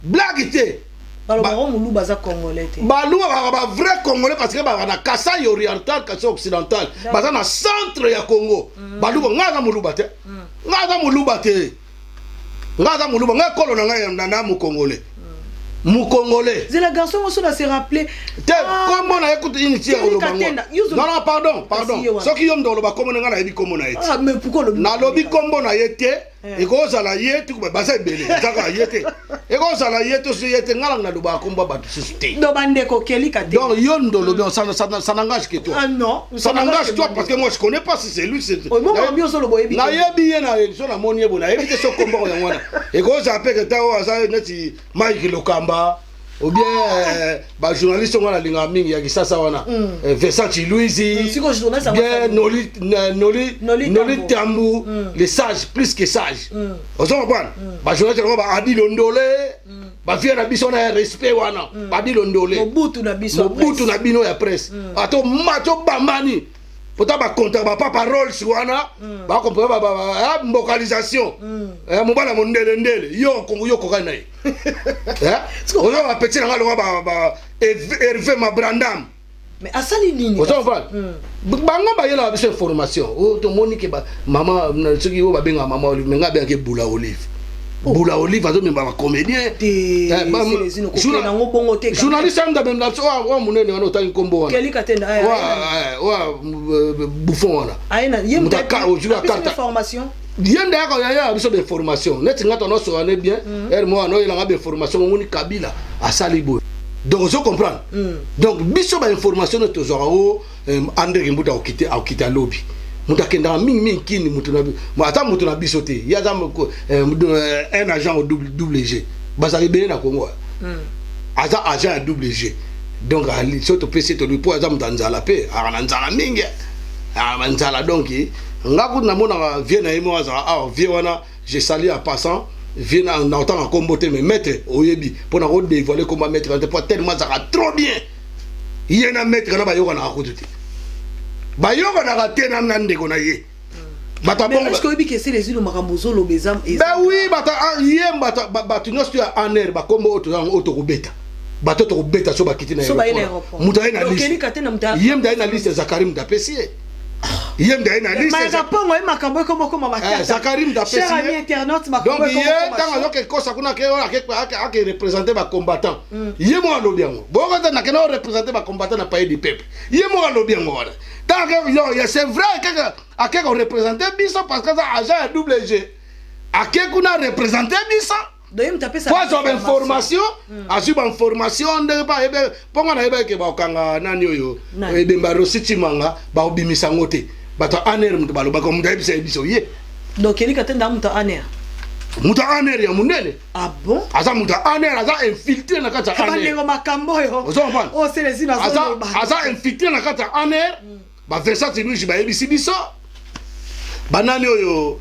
blague te baluba za congolais te baluba ba vrai congolais parce que ba na Kasai oriental Kasai occidental baza na centre ya Congo baluba ngaza muluba te ngaza muluba nga kolo na nga na mu congolais c'est le garçon aussi là se rappeler comment on a écouté initié au non pardon ce qui yom dolo ba comment nga na yebi comment na eti mais pourquoi le na lobi combo na yete et ko za la yete ko ba sa belé zaka yete et ko za la yete so yete ngala na loba combo ba susté do bande ko keli kate donc yom dolo bien ça n'engage que toi non ça n'engage toi parce que moi je connais pas si c'est lui c'est moi bien solo boyebi na yebi na so na moni yebo na yebi te so combo ya ngwana et ko za pe que ta o za neti Mike Lokamba ou bien bah journaliste on a linga mingi ya kisasa wana Vincent Louisi bien Noli Tambu les sages plus que sages ozo bwana bah journaliste on ba Adi Londole ba vient na biso na respect wana Adi Londole Mobutu na bino ya presse ato mato bambani pota ba compter ba pas parole sur wana ba comprendre ba vocalisation mobala mondele yo kokana nayi on va petit na ngalo ba Hervé Mabrandam mais asali nini on va bango ba yela biso information o to monique ba mama soki o ba benga mama Olive nga bien ke Bula Olive azo memba ba comédien journaliste amda même la so wa munene wana otali kombo wana keli katenda wa bouffon wana aina yem mutaka ojua carte information yende yako ya biso de formation net ngata no so ane bien moi no yela ngabe formation ngoni Kabila asali boy donc je comprends donc biso ba information to zora o André Mbuta okita lobby mutakenda mingi kini mutuna ata mutuna bisote ya za un agent au double G bazali bene na Congo aza agent à double G donc ali soto pc to lipo aza mutanzala pe ana nzala mingi ana nzala donc ngaku na mona vie na imo aza vie wana je salue en passant vie na autant en comboté mais maître oyebi pour na ko dévoiler comment maître pas tellement ça trop bien yena maître na ba yoko na akututi ba yoko na katena na ndeko na ye bata bon mais est-ce que oyebi que c'est les îles makambozo lo bezam et ben oui bata yem bata tu nostu en air ba kombo auto ko beta bato to ko beta so ba kitina so ba ina aéroport muta ina liste okeni katena muta yem da ina liste Zakarim da pesier yem da ina liste mais kapongo e makambo comme ba Zakarim da pesier cher ami internaute makambo donc yem tanga zo ke kosa kuna ke ora ke représenter ba combattant yem mo alo biango boko ta na ke no représenter ba combattant na pays du peuple yem mo alo biango wala tant que yo c'est vrai que a ko représenter biso parce que ça agent double G a ke kuna représenter biso Quoi sur information, assume information de pas ebe ponga na ebe ke ba kanga nani oyo ebe mbaro sitimanga ba obimisa ngote bato aner mtu balo ba ko mtu ebisa ebiso ye donc eli katenda mtu aner ya munene ah bon asa mtu aner asa infiltré na kata aner bandengo makambo yo oh c'est les îles asa infiltré na kata aner ba Vincent Tinuji ba ebisi biso banani oyo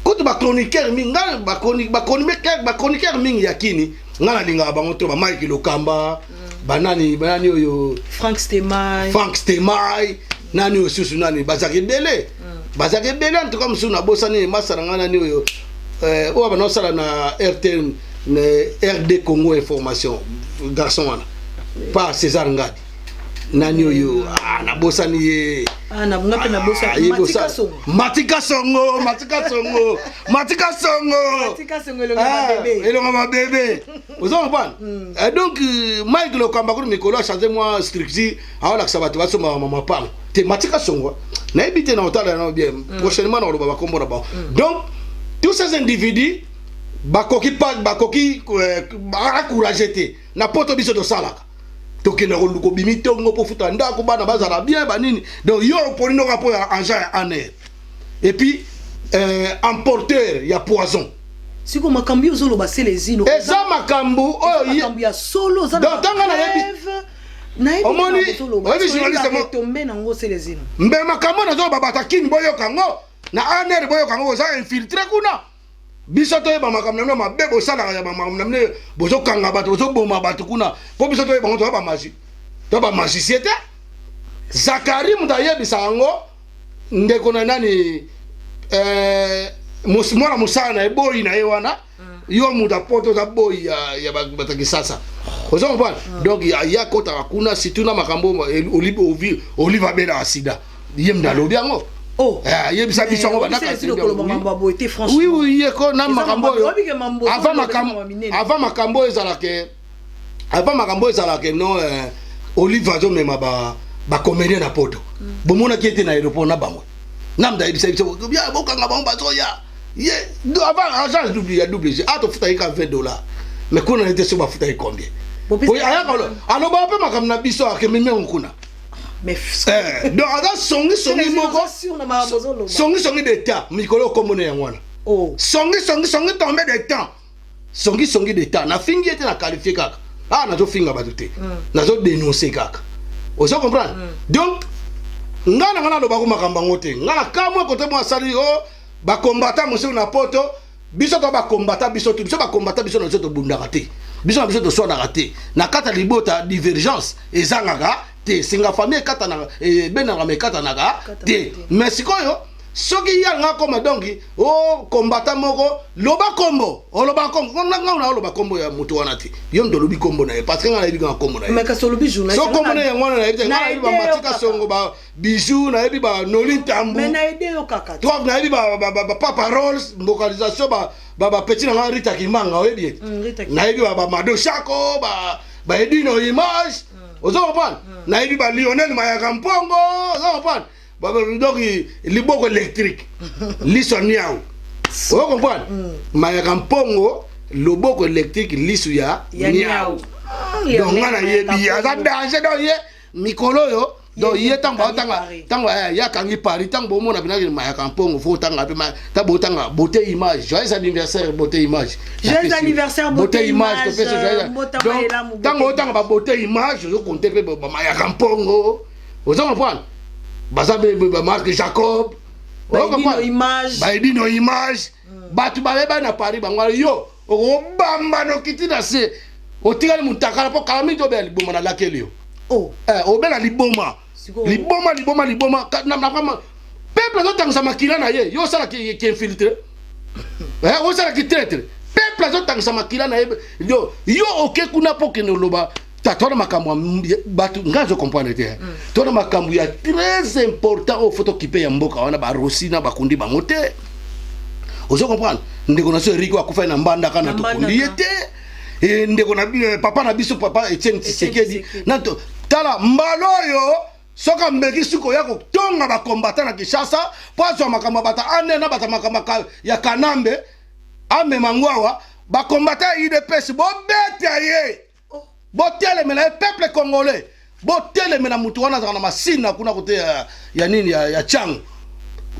kutu ba chroniqueur minga ba chroniqueur mingi yakini ngala linga bango to ba Mike Lokamba banani oyo Frank Stemai nani oyo susu nani bazaki dele en tout cas musuna bosani masara nani oyo o ba no sala na RD Congo information garçon wana pas César Ngadi nani oyo na bosani ye na bunga pe na bosa Matika Songo elonga ma bébé vous en comprenez donc Mike Lokamba ko mikolo a changé moi structure a la sabato ba soma mama pam te Matika Songo na ebité na otala na bien prochainement na loba ba kombo na ba donc tous ces individus bakoki encourager na poto biso do salaka tokena ko luko bimi tongo po futa ndako bana bazala bien banini donc yo polino ka po agent en air et puis emporteur ya poison siko makambi ozolo ba les îles eza makambu oyo ya solo za donc tanga na yebi omoni oyebi journaliste mo tomber nango c'est les îles mbe makambo na zo babata king boyo kango na aner boyo kango za infiltré kuna biso to ba makamna na mabe bo sala ya makamna ne bozo kanga bato bozo boma bato kuna po biso to ba to ba magie to ba magicien te Zakarim da yebisa ngo ndeko na nani mwana musana e boy na ewana yo muda poto za boy ya bataki sasa ozo comprenez donc ya kota kuna situna makambo oliva bela asida yemda lobi ngo oh yebisa biso ngo banaka oui yeko na makambo avant makambo ezalake no oliva zo mema ba comédien na poto bomona ki ete na aéroport na bango namda yebisa biso ya bokanga bango bazo ya ye avant agence double G ato futa yika $20 mais kuna était sur ba futa combien oui ayakalo aloba pe makam na biso akememe nkuna mais donc ada songi moko songi d'état mikolo komone yangwana oh songi tombe d'état songi d'état na fingi ete na qualifier kaka nazo finga batute nazo dénoncer kaka ozo comprendre donc ngana loba ko makamba ngote ngana kamwe kote mo asali ba combattant monsieur na poto biso to ba combattant biso na to bundaka te biso to so na raté na kata libota divergence ezangaka te singa famille kata na benanga me kata naga te mais sikoyo soki yanga koma donki combattant moko loba kombo ngana loba kombo ya mutu wana te yo ndo lobi kombo na parce que ngana yebika kombo na mais ka so lobi journaliste so kombo na ngana na yebika ngana yebi ba Matika Songo ba bijou na yebi ba Nolintambu mais na aide yo kaka toi na yebi ba papa rolls localisation ba petit na Rita Kimanga oyebi na yebi ba Mado Shako ba Edino Image ozo comprendre na yebi ba Lionel Mayaka Mpongo ozo comprendre donc liboko électrique liso niao ozo comprendre Mayaka Mpongo loboko électrique liso ya niao donc ngana yebi aza danger donc ye mikolo yo donc il tanga ya kangi Paris tanga bo mona bina mayaka mpongo fo tanga pe ta botanga beauté image joyeux anniversaire beauté image joyeux anniversaire beauté image donc tanga ba beauté image je compter pe ba mayaka mpongo vous comprenez baza ba marque Jacob baidino image batu ba na Paris bangwa yo obamba no kitina se otikali mutakala po kalami to be liboma na lakelio obela liboma na kama peuple zo tangisa makila na ye yo sala ki infiltré o sala ki traître peuple zo tangisa makila na ye yo oke kuna po ke no loba tatona makambo batu ngazo comprendre te tona makambo ya très important au photo kipe ya mboka wana ba rosina ba kundi ba mote ozo comprendre ndeko na so Rico akufa na mbanda kana to kundi yete ndeko na papa na biso papa Etienne Tshisekedi nato tala mbaloyo soka mbeki suko yako tonga ba combattant na Kinshasa pozo makambo bata ane na bata makambo ya Kanambe ame mangwawa ba combattant IDPS bo beta ye botele mena peuple congolais botele mena mutu wana za na masina kuna kote ya nini ya changu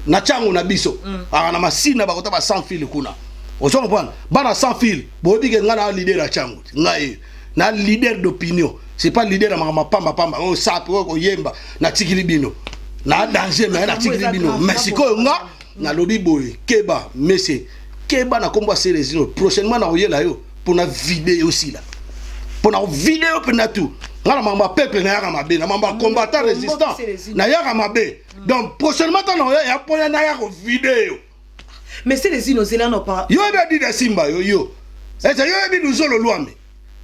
na changu na biso na masina bakota ba sans fil kuna ozo comprendre bana sans fil bobike ngana leader ya changu ngai na leader d'opinion c'est pas leader ya mama pamba o sape o yemba na tikili bino na danger mais na tikili bino Mexico nga na lobi boy keba messe keba na kombo Célestino prochainement na oyela yo pour na vidéo aussi là pour na vidéo pour na tout ngana mama peuple na yaka mabe na mama combattant résistant na yaka mabe donc prochainement na ya pona na yaka vidéo mais Célestino zela no pas yo be di de simba yo et yo be nous zolo loame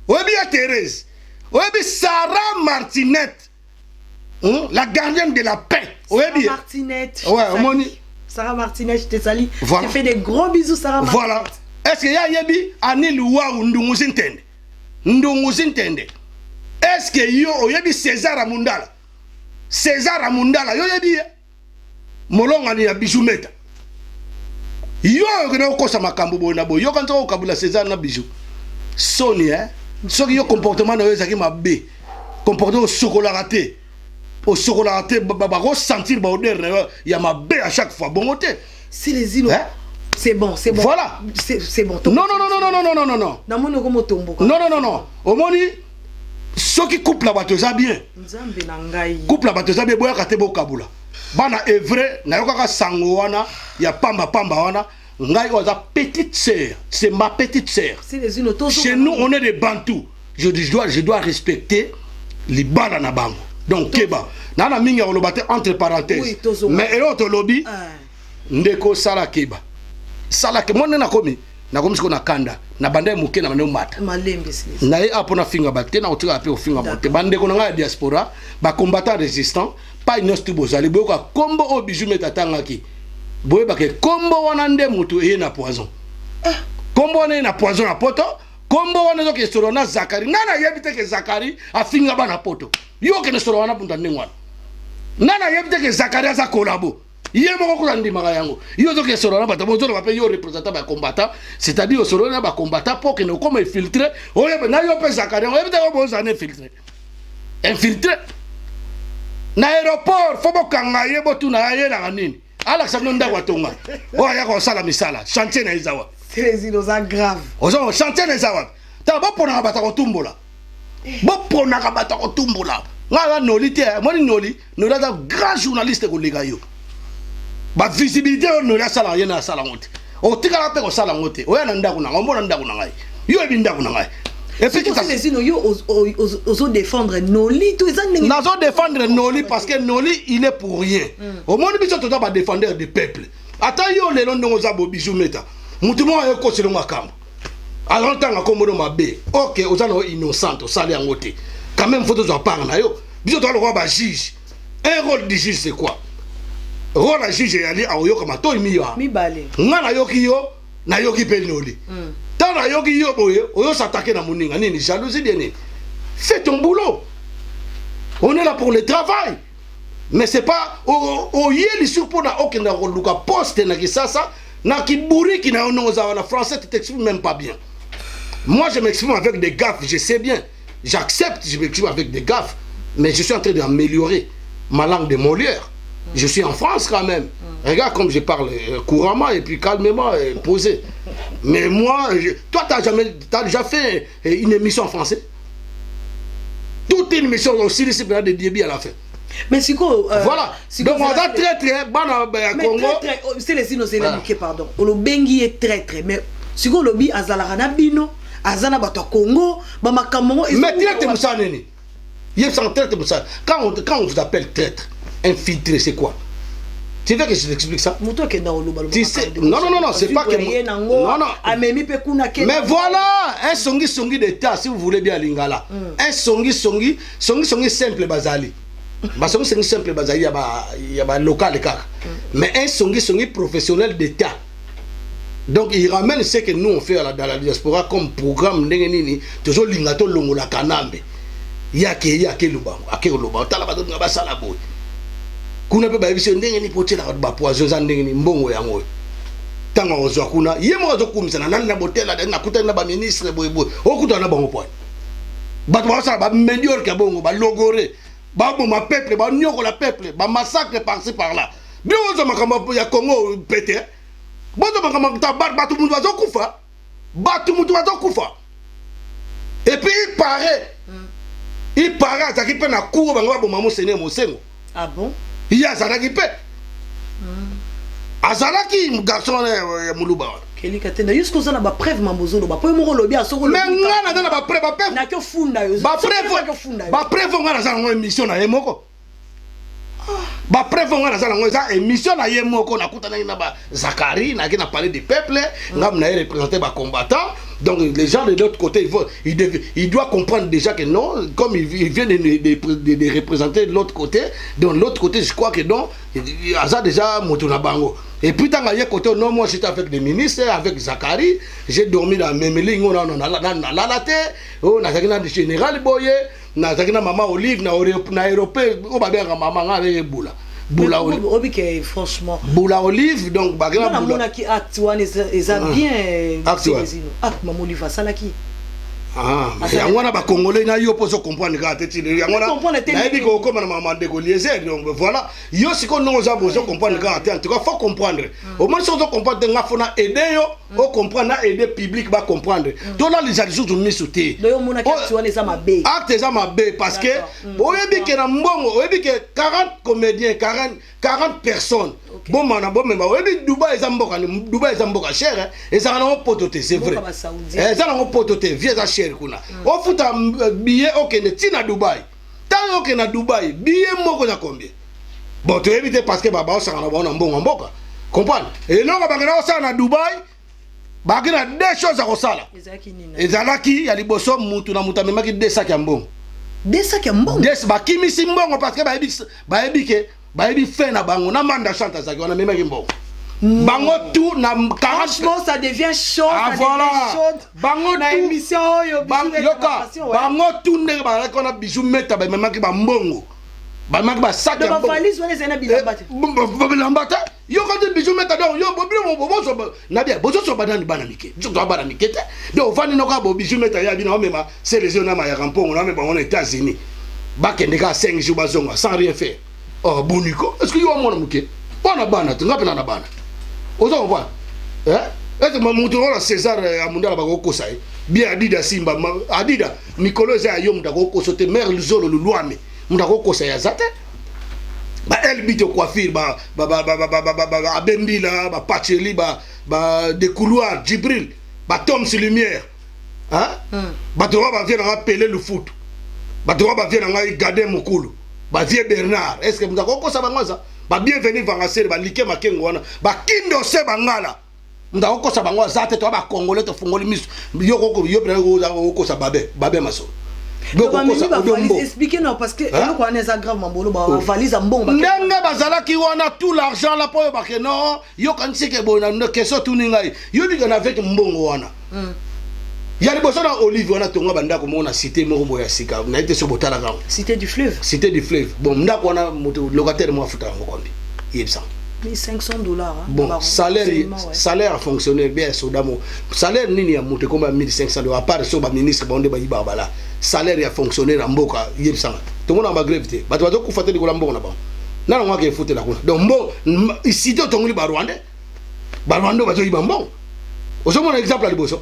oyebi ya Thérèse oyebi Sarah Martinette la gardienne de la paix oyebi Sarah Martinette ouais moni Sarah Martinette je te salue voilà. Je te fais des gros bisous Sarah Martinette voilà est-ce que ya yebi ani luwa ndungu zintende est-ce que yo oyebi César Amundala yo yebi molonga ni ya Bijou Meta yo ngeno kosa makambo bona bo yo kanza okabula César na Bijou soni soki yo comportement na yo ezaki mabe comportement au chocolat raté ba ressentir ba odeur na ya mabe à chaque fois bon côté c'est les îles c'est bon voilà c'est bon non na mono comme tombo non omoni soki couple la bato za bien nzambe na ngai couple la bato za bien boya kate bo kabula bana evre na yo kaka sango wana ya pamba wana ngai oza petite sœur c'est ma petite sœur chez nous on est des bantous je dois respecter les bala na bango donc keba na mingi olobate entre parenthèses mais elot lobby ndeko sala keba sala ke mona na komi siko na kanda na bande muke na bande mata malembe na ye apona finga bate na otika pe ofinga bote bande ko na diaspora ba combattant résistant pas inostu bozali boka kombo o Bijou Meta tangaki boye ba ke kombo wana nde mutu e na poison kombo wana na poison na poto kombo wana zo ke solo na Zakari nana yebite ke Zakari afinga bana poto yo ke solo wana punta ndengwana nana yebite ke Zakari aza kolabo yemo ko kula ndima yango yo zo ke solo na bata bozo ba pe yo représentant ba combattant c'est-à-dire solo na ba combattant pour que no comme infiltrer o yeba na yo pe Zakari o yebite ko bozo na infiltrer na aéroport faut bokanga yebo tuna yela nini Alexandre Ndagwa tonga oya ko sala misala chantier na izawa c'est les îles grave ozo chantier na izawa ta bopona bata ko tumbola ngala noli te moni noli za grand journaliste ko lega yo ba visibilité no la sala yena sala ngote o tikala pe ko sala ngote oya na ndaku na ngomona ndaku na ngai yo ebi ndaku na ngai et puis tu sais les yo oso défendre Noli tout ça nazo défendre Noli parce que Noli il est pour rien au monde biso to ba défendre du peuple ata yo le londo za bo Bijou Meta mutu mo yo ko selo makambo alors tanga ko modo mabe OK ozana innocent osali ngote quand même faut to parler na yo biso to le ba juge un rôle du juge c'est quoi rôle la juge yali a yo kama to mi balé ngana yoki yo na yoki pe Noli tana yoki yo boye oyo s'attaquer na moninga nini jalousie bien nini fais ton boulot on est là pour le travail mais c'est pas o yeli sur pour na okenda ko luka poste na kisasa na kiburi kina onoza na français tu t'exprimes même pas bien moi je m'exprime avec des gaffes je sais bien j'accepte je m'exprime avec des gaffes mais je suis en train d'améliorer ma langue de Molière. Je suis en France quand même. Regarde comme je parle couramment et puis calmement et posé. Mais moi, toi, tu as déjà fait une émission en français? Toute une émission aussi, c'est de début à la fin. Mais c'est quoi voilà. Donc on a très Congo. C'est les innocents, pardon. Le bengi est très très. Mais c'est quoi le bi azalarana bino, azana bato Congo, bama Cameroun. Mais traître Moussa Neni. Quand on vous appelle traître, infiltré, c'est quoi? Tu veux que je t'explique ça? Non, c'est pas que... Mais voilà, un songi d'État, si vous voulez bien Lingala. Un songi simple bazali. Songi simple bazali, il y a un local de kaka. Mais un songi professionnel d'État. Donc il ramène ce que nous on fait dans la diaspora comme programme, toujours Lingato Longola Kanambe. Yake Lubango, Ake Lubango, Talabado Nabasala Boy. Kuna pe bayibiso ndenge ni potela ba poison za ndenge ni mbongo yango tanga ozwa kuna yemo azokumisa na nani na botela na kuta na ba ministre boy okuta na bango point bato ba sala ba meilleur que bongo ba logoré ba bo ma peuple ba nyoko la peuple ba massacre par-ci par-là bien ozo makamba ya Congo pété bozo makamba ta bato mundu azokufa bato mundu azokufa et puis il paraît ça qui peut na cour bango ba mamu sene mosengo. Ah bon? Il y a Azalaki pe. Azalaki garçon Moulouba. Keli katenda jusqu'au ça na ba preuve mamozolo ba po mo lobi asoko lobi. Mais ngana na ba preuve na ke funda yo. Ba preuve ngana za ngo émission na yemoko. Ba preuve ngana za ngo za émission na yemoko na kutana na ba Zakari na qui na parler du peuple, ngam na représenter ba combattants. Donc les gens de l'autre côté, il doit comprendre déjà que non, comme il vient de représenter de l'autre côté, donc l'autre côté, je crois que non, il a déjà Motonabango. Et puis dans le côté, non, moi j'étais avec des ministres, avec Zakari, j'ai dormi dans la même ligne, on a la tête, on a le général Boye, on a maman Olive, on a européen, on a bien maman avec Boula. Boula Olive, franchement. Boula Olive, donc bagana Boula. Qui acte bien. Acte maman Olive salaki. Ah, mais on a pas congolais na yo poso comprendre quand tu dis on a na dit ko comme na maman de Goliazer donc voilà yo si qu'on nous a besoin comprendre quand en tout cas faut comprendre au moins si on comprendre nga fona aider yo o comprendre na aider public ba comprendre to là les gens sont mis sous té donc on a acte wana za mabe acte za mabe parce que oyebi ke na mbongo oyebi ke 40 comédiens 40 personnes bon mana bon mais oyebi Dubaï za mboka cher et ça na pototé c'est vrai et ça na pototé vieux kuna o futa billet okende tina Dubaï tant okende na Dubaï billet moko na combien bon tu éviter parce que baba osanga na bona mbongo mboka comprendre et non bangena osala na Dubaï bagina deux choses à kosala ezalaki ya liboso mutu na mutu memaki deux sacs ya mbongo des bakimisi mbongo parce que bayebi fait na bango na manda chanta zaki wana memaki mbongo bango tout na franchement ça devient chaud. Ah voilà bango na émission yo bango tout ne ba ko na bijou meta ba memaki ba mbongo ba memaki ba sac ya mbongo ba valise wana zena bilambata yo ko de bijou meta donc yo bobo na bien bozo so badani bana mike jo to bana mike te donc vani no ka bo bijou meta ya bina mema c'est les na ma ya kampongo na me ba on est États-Unis ba kende ka 5 jours bazonga sans rien faire oh boniko est-ce que yo mona muke bona bana tu ngapena na bana ozo voir est-ce que mamuto César amundala bakokosa bien Adida Simba Adida Mikolo za yo mutakokosa te mère Luzolo Lulwame mutakokosa ya zate ba elbito coiffure ba abendila ba pacheli ba de couloir Djibril ba Tom sur lumière hein ba droit ba vient appeler le foot ba droit ba vient garder Mukulu ba vieux Bernard est-ce que mutakokosa bangoza ba bienvenue vangasere ba like makengo wana ba kindo se bangala ndako kosa bango zate to ba congolais to fungoli miso yo ko sa babe maso expliquez-nous parce que on est grave mambolo ba valise mbongo ndanga bazala ki wana tout l'argent la po ba que non yo kan sike bona no keso tuni ngai yo bi kana avec mbongo wana ya liboso na Olive wana tonga bandako mona cité moko boya sika na été so botala nga cité du fleuve bon ndako wana moto locataire mo afuta ngo kondi yebsa $1,500 hein? Bon salaire a fonctionné bien sodamo salaire nini ya moto comme $1,500 à part so ba ministre bonde ba yibala salaire a fonctionné na mboka yebsa tout le monde a grève te bato bato kufa te likola mbongo na bango nana ngwa ke fote la kuna donc bon ici to tongoli ba Rwandais bato yiba mbongo osomona exemple à liboso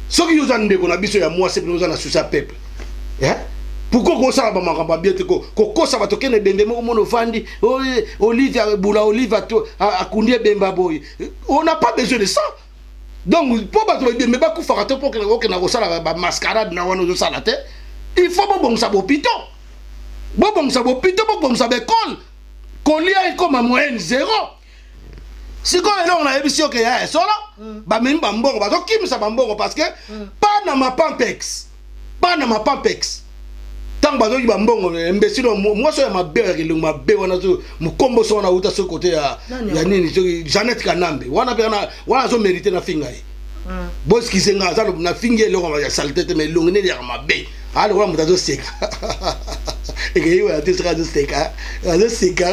soki yoza ndeko na biso ya moi c'est nous na souci à peuple pourquoi ko sala ba makamba bien te ko kosa bato kene bembe moko mono fandi Olive bula Olive to akundi bemba boy on n'a pas besoin de ça donc pour bato bembe ba kufa to pour que na ko sala ba mascarade na wana zo sala te il faut bon ça bopito bon ça bopito bon ça école kolia comme moyenne 0 si ko elo na ebisio ke ya solo ba memi ba mbongo ba to kimisa ba mbongo parce que pas na ma pampex tant bazo yi ba mbongo imbécile moi so ya mabe ya kilungu mabe wana so mukombo so na uta so côté ya nini so Jeannette Kanambe wana pe wana so mériter na finga yi boss ki senga za na finga le ko ya saleté mais longue ne ya mabe alors on mutazo seka et que yo ya tisra de seka azo seka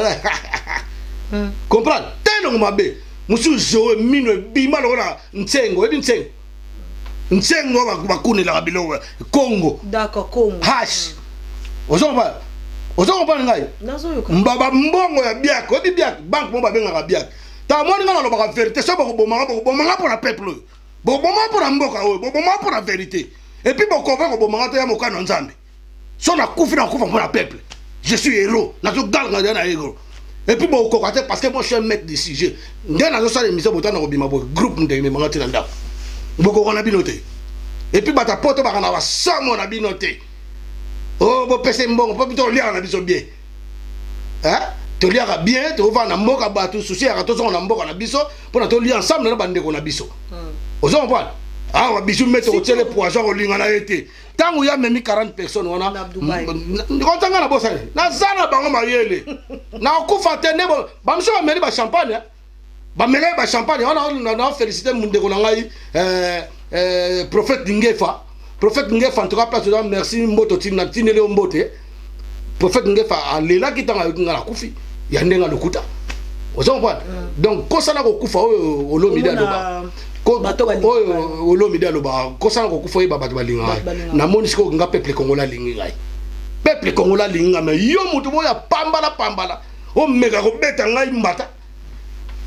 comprendre tellement mabe musu zo mino bima lo na ntsengo ebi ntsengo bakune la bilo Congo d'accord Congo hash Ozo pas ngai mbaba mbongo ya biak obi biak banque mo ba benga biak ta moni ngana lo ba vérité so boko bomanga pour la peuple bomanga pour la mboka bomanga pour la vérité et puis boko va bomanga to ya mokano nzambe so na kufa pour la peuple je suis héros na zo gal ngana na héros et puis boko kwate parce que moi je suis un maître de sujet ngana zo sala émission botana ko bima bo groupe ndenge manga tina ndako boko kona binote et puis bata poto ba kana wa samo na binote. Oh, bon, pèse mbongo, pas plutôt lire na biso bien. Hein? To lire bien, to va na mboka ba tout souci à to so na mboka na biso, pour na to lire ensemble na bande ko na biso. Ozo comprendre? Ah, wa biso mettre au télé poison au linga na été. Tant où y a même 40 personnes wana. Ko tanga na bossa. Na zana bango mayele. Na okufa tene bo, ba mso ba meli ba champagne. Ba meli ba champagne, on féliciter munde ko na ngai prophète Dingefa. Prophète Ngefa en tout cas place dedans merci mboto tina tinele mbote prophète Ngefa alela kitanga ngala kufi ya ndenga lokuta ozo comprendre donc kosala ko kufa o lomida loba ko bato o lomida loba kosala ko kufa ba bato balinga na moni siko nga peuple congolais lingi ngai peuple congolais lingi mais yo mutu moya pambala o mega ko beta ngai mbata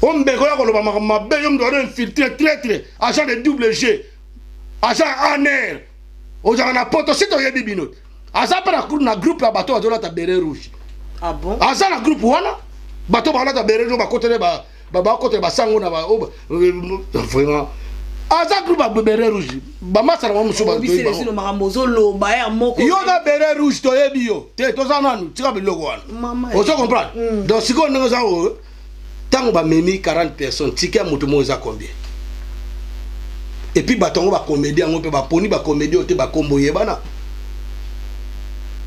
o mbeko ya ko loba mabe yo mdo infiltrer traître agent de double G agent ANR ozana poto sito yebi bino aza para na groupe ya bato azola ta beret rouge ah bon aza na groupe wana bato ba ta beret rouge ba côté ba côté ba sango na ba vraiment aza groupe ba beret rouge ba masala mo musuba to yebi sino makambozo lo ba ya moko yo na beret rouge to yebi yo te to zana nu tika biloko wana o so comprendre donc siko ndenge za o tango ba memi 40 personnes tika mutu mo za combien. Et puis batongo ba comédien on peut ba poni ba comédien on te ba kombo yebana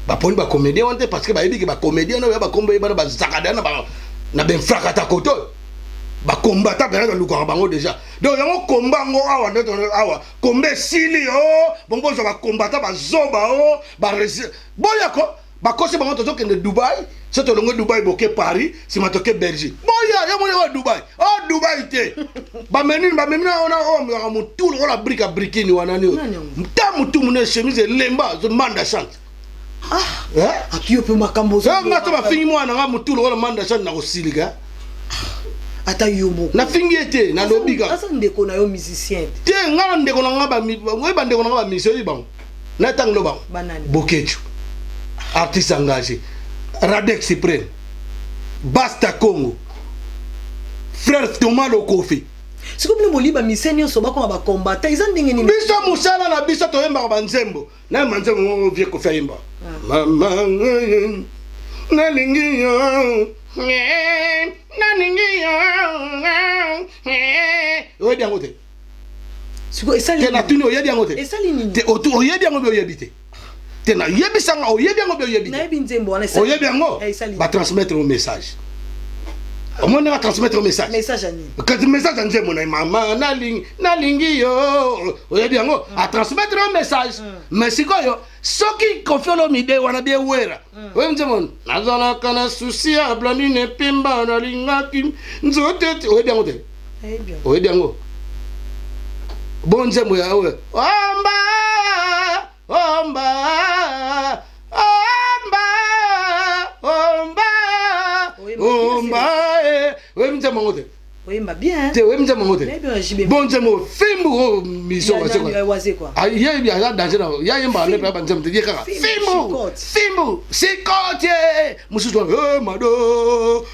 ba poni ba comédien on te parce que ba yebi que ba comédien on ba kombo yebana ba zakada na ben frakata koto ba combattant ba luka bango déjà donc yango kombango awa ndeto awa kombe sili bongo zo ba combattant ba zoba ba boyako ba kosi bango tozo kende Dubai c'est to longo Dubai boke Paris si matoke Belgique boya ya mo Dubai Dubai te ba menine ona mutu la brique briquini wana ni mutu mune chemise lemba zo manda chante akiyo pe makambo zo nga to ba fingi mwana nga mutu la manda chante na kosilika ata yombo na fingi ete na lobika asa ndeko na yo musicien te nga ndeko na nga ba ndeko na nga ba musicien bango na tanglo bango Bokechu artiste engagé Radek Cyprien Basta Congo frère Thomas Lokofi siko bino boliba misenyo so bako ba combattre ils ont ndenge ni biso musala na biso to yemba ba nzembo na manzembo mo vie ko fayimba mama na lingi yo na lingi yo oyebi yango te siko esali te na tuni oyebi yango te esali nini te oyebi yango be oyebi te te na yebi sanga oyebi yango be oyebi na yebi nzembo wana esali oyebi yango ba transmettre un message au moins va transmettre un message ani quand le message en nzembo na mama na lingi yo oyebi yango a transmettre un message mais sikoyo soki kofiolo mide wana bien wera oyebi nzembo nazala kana souci ya blanine pimba na lingaki nzote oyebi yango te oyebi yango bon nzembo ya we omba bomba oui me mongote oui ma bien te oui me mongote bon nzembo fimbu mission quoi ah il y a danger là il y a un balai pas nzembo te dire kaka fimbu c'est côté mususu mado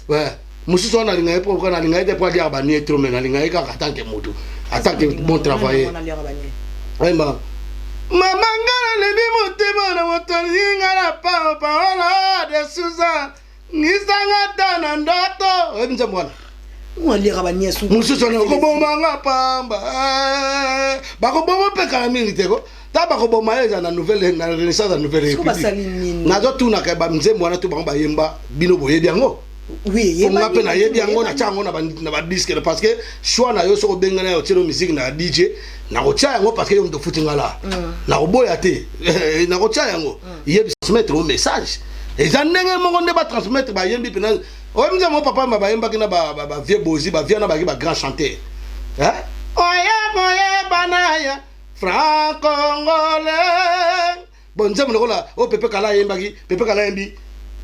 ouais mususu na linga pour kana linga te pour dire ba ni trop mais na linga kaka tant que moto tant que bon travail ouais ma mama ngala lebi motema na motolinga la parola de Susan nisanga tana ndoto ebinza mwana mwalira banyesu mususu na ko bomanga pamba ba ko bomo pe kala mingi teko ta ba ko boma eza na nouvelle na renaissance na nouvelle république na zo tuna ka ba mzee mwana to ba yemba bino boyebi yango oui yemba pe na yebi yango na chango na ba disque parce que choix na yo so ko benga na yo tiro musique na DJ na ko tia yango parce que yo ndo futinga la na ko boya te na ko tia yango yebi transmettre un message et ça ndenge mo nde ba transmettre ba yembi pena o mza mo papa ba yemba kina ba vieux bozi ba vieux na ba grand chanteur hein oya banaya franc congolais bon nzembo lokola o pepe kala yemba ki pepe kala yembi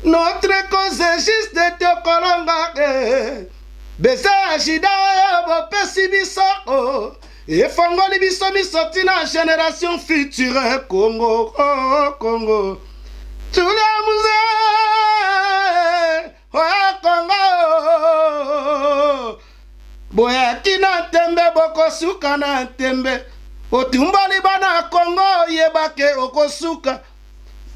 notre cause est juste de te kolonga besa shida bo pesi biso et fongoli biso misoti na génération future Congo Congo tous les musées Congo boya kina tembe boko suka na tembe otumbali bana Congo yebake okosuka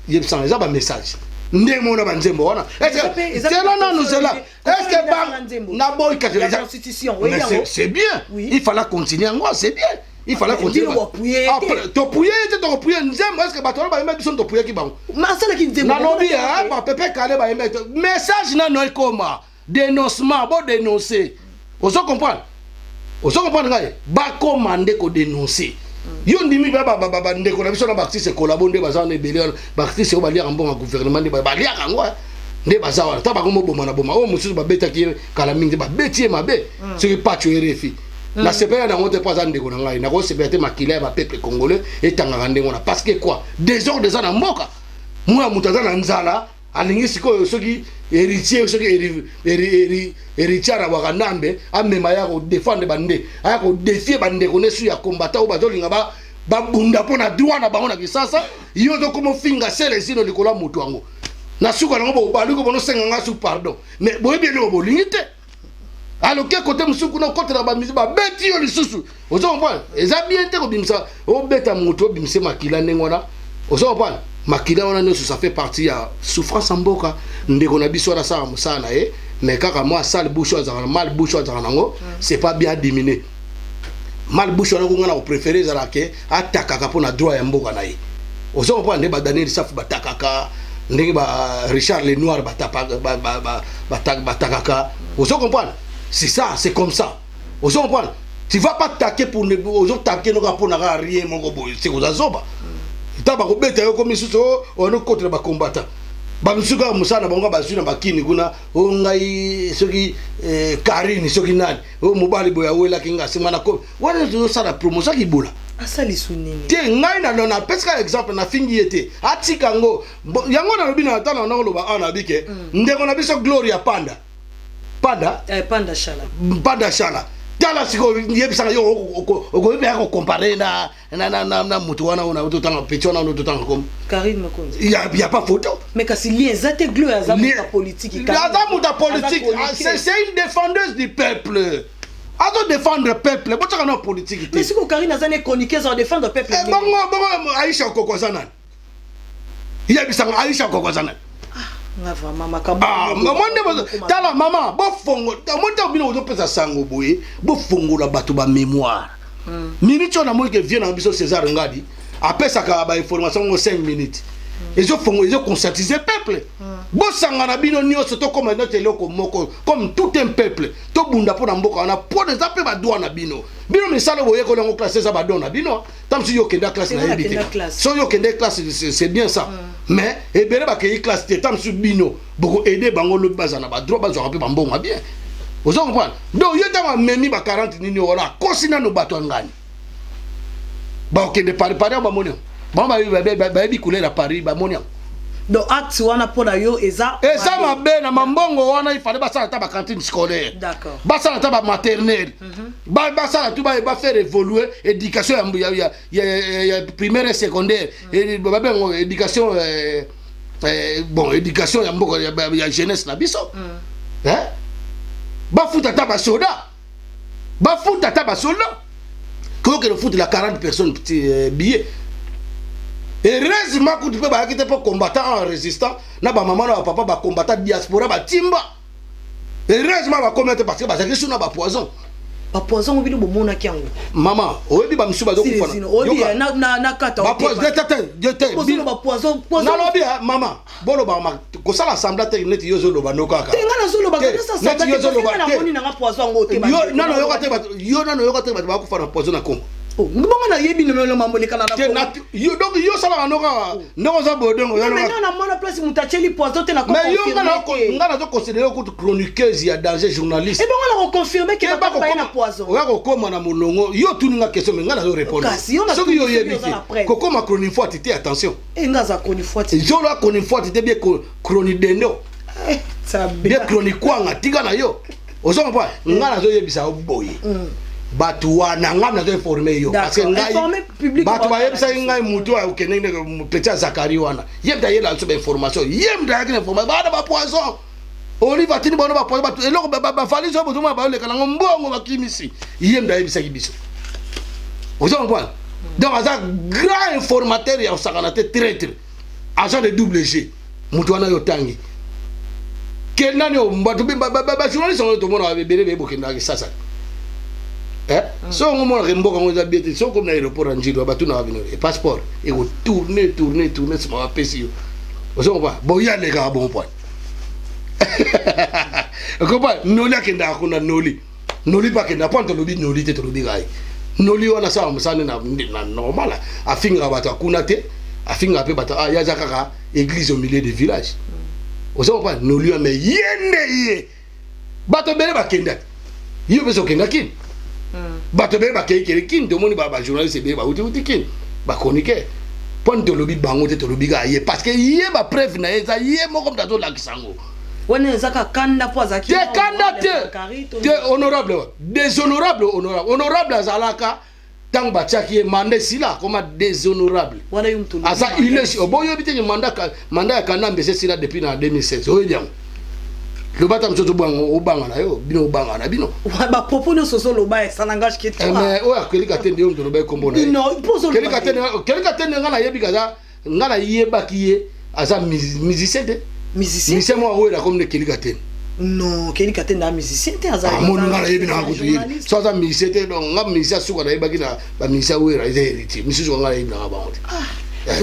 yebsanga za ba message ndemo na banzembo wana est-ce que là non nous est là est-ce que na boy ka la constitution c'est bien il fallait continuer en c'est bien il fallait continuer après to pouiller nzembo est-ce que bato ba yemba biso to pouiller ki bango masala ki nzembo na lobi ba pepe kale ba yemba message na noel koma dénoncement bon dénoncer ozo comprendre ngai ba commander ko dénoncer yo ndimi ba ndeko na biso na artiste collabonde baza na belé ba artiste ba lia mbonga gouvernement de ba lia kango nde baza wala ta ba ko boma na boma o mususu ba beta ki kala mingi ba betie mabe ce qui pas tu RFI na sepela na ngote pas ndeko na ngai na ko sepela makila ba peuple congolais etanga ndeko na parce que quoi désordre za na mboka mwa mutaza na nzala alingi siko soki héritier soki héritier na wakanambe amema ya ko défendre bande aya ko défier bande ko nesu ya combattant o bazolinga ba bunda pona droit na bango na kisasa yo to comme finga sele sino likola mutu wango na suka na ngo ba liko bono senga nga su pardon mais boye bien lo bolingite alors que côté musuku na côté na ba mizi ba beti yo lisusu ozo comprendre eza bien te ko bimsa o beta mutu bimse makila ndengona ozo comprendre makila wana nyonso ça fait partie ya souffrance en mboka ndeko na biso na sala musana mais kaka moi sale bouche azana mal bouche azana nango c'est pas bien diminué mal bouche wana ko ngana ko préférer za ke atakaka pona droit ya mboka na ye ozo ko ndé ba Daniel Safu batakaka ndenge ba Richard Lenoir batakaka ozo comprendre c'est ça c'est comme ça ozo comprendre tu vas pas taquer pour ne ozo taquer no ka pona rien moko boy c'est ko zazoba taba ko beta yo komi suso ono contre ba combattant ba misuka musana bango ba zuna bakini kuna o ngai soki Karine soki nani o mobali boya wela kinga simana ko wana zo sala promotion ki bula asali sunini te ngai na peska exemple na fingi ete atika ngo yango na lobi na tala na loba ana bike ndeko na biso Gloria Panda shala tala siko yebisa yo oko be ko comparer na mutu wana una to tanga petona no to tanga comme Karine Mokonzi il y a pas photo mais kasi lien zate gloire za muta politique c'est une défendeuse du peuple à défendre le peuple botaka na politique mais siko Karine azane chroniqueuse en défendre le peuple bon Aïcha Kokozana yebisa Aïcha Kokozana maman tala maman bofongo monta bino ozo pesa sango boye bofongo la bato ba mémoire minute on a moi que vient en biso César Ngadi apesa ka ba information ngo 5 minutes ezo fongo ezo conscientiser peuple bosanga na bino nyonso to comme notre eloko moko comme tout un peuple to bunda pona mboka na pona za pe ba doa na bino misalo boye ko ngo classe za ba dona bino tam si yo kenda classe na yebite so yo kenda classe c'est bien ça mais e bere ba ke classe te tam si bino boko aider bango lo bazana ba droit bazwa pe ba mbonga bien ozo comprendre donc yo tama memi ba 40 nini wala kosina no bato ngani ba okende Paris ba monio ba bi couler la Paris ba monio donc acte wana pour yo eza ma bena mambongo wana il fallait basala ta ba cantine scolaire. D'accord. Basala ta ba maternelle. Basala tout ba faire évoluer éducation ya primaire et secondaire et ba ben éducation bon éducation ya mboko ya jeunesse na biso. Hein? Ba futa ta ba soda. Ba futa ta ba soda. Comment que le foot la 40 personnes petit billets. Heureusement que tu peux quitter pour combattant en résistant, na ba maman na papa ba combattant diaspora ba timba. Heureusement ba commettre parce que ba ça na ba poison. Ba poison obi bo mona kiango. Maman, obi ba msuba zo kufana. Obi na kata. Ba poison de ba poison. Na lobi maman, bolo ba ma ko sala assemblée technique yo zo loba no kaka. Tenga na zo loba ka ça ça. Yo zo loba. Na moni na poison ngo te ba. Yo na no yo ka te ba yo na no yo ka te ba kufana poison na Congo. Oh, ngibonga na yebi no melo mambo lekana na. Yo donc yo sala noka no za bodongo yo. Mais na mona place mutacheli poison te na ko. Mais yo ngana zo considérer ko chroniqueuse ya danger journaliste. Et bon on confirmer que ba na poison. Oya ko koma na molongo yo tuninga question mais ngana zo répondre. So yo yebi ko koma chronique fois tité attention. Et ngaza chronique fois tité. Yo la chronique fois tité bien chronique dendo. Ça bien chronique kwanga tiga na yo. Ozo mpa ngana zo yebisa oboye. Batu wana ngana zo informer yo parce que ngai batu ba yebisa ngai mutu a okene petit Zakari wana yebda yela so information yebda yakina information ba poison Oliva tini bono ba poison batu eloko ba fali so botuma ba le kala mbongo ba kimisi yebda yebisa kibiso ozo mpa donc aza grand informateur ya osakanate traître agent de double G mutu wana yo tangi kenani o mbatu ba journaliste on to mona ba bele be bokenda sasa. So on m'a remboka ngoza biete so comme na aéroport anjiro ba tuna babino e passeport et go tourner sur ma PC ozo ba boya le ga bon point ko ba noli akenda ko na noli pa kenda point to lobi noli te to lobi gai noli wana sa musane na normal afinga bata kuna te afinga pe bata ya zakaka église au milieu des villages ozo ba noli mais yende ye bato bele ba kenda yo beso kenda kin bato be ba kekere kin to moni ba journaliste be ba uti kin ba chroniqueur pon to lobi bango te to lobi ga ye parce que ye ba preuve na eza ye mo comme tato la kisango wona zaka kanda po azaki te kanda te honorable honorable azalaka tang ba tchaki mande sila comme déshonorable wana yumtu asa il est oboyo bitenge mandat ya kanambe c'est sila depuis na 2016 oyebiang le bata msoto bwango obanga na yo bino obanga na bino ba propos no soso loba ça n'engage que toi mais oya kelika tende yo ndo loba kombo na non poso kelika tende ngana yebi kaza ngana yeba kiye asa musicien te musicien mo oya comme ne kelika tende non kelika tende musicien te asa mon ngana yebi na ko tuyi so asa musicien te donc ngam musicien suka na yeba kina ba musicien oya eza héritier musicien ngana yebi na ba honte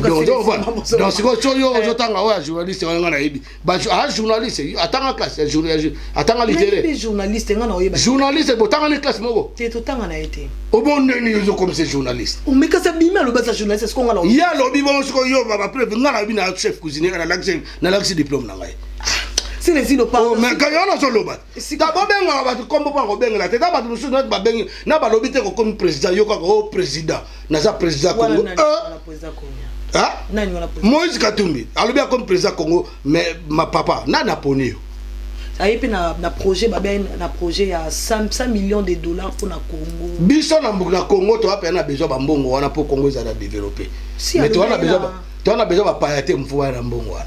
donc voilà donc c'est quoi yo ozotanga oya journaliste ngana yebi ba journaliste atanga classe atanga littéraire journaliste ngana oyeba journaliste botanga ni classe moko te totanga na été o bon neni yo comme c'est journaliste o meka sa bima lo basa journaliste est-ce qu'on ngana ya lo bi bon ko yo ba preuve ngana bi na chef cuisinier na l'axe diplôme na ngai si les îles pas mais quand on a sur le bat d'abord ben on va comme pas on ben la tête d'abord nous sur notre ben na ba lobité comme président yo ko président na za président Congo ah Moïse Katumbi alobia comme président Congo mais ma papa na naponi ayepe na projet baben na projet ya 100 millions de dollars pour na Congo biso na Congo to apena na besoin ba mbongo wana pour Congo za développer mais to na besoin ba payater mfuwa na mbongo wana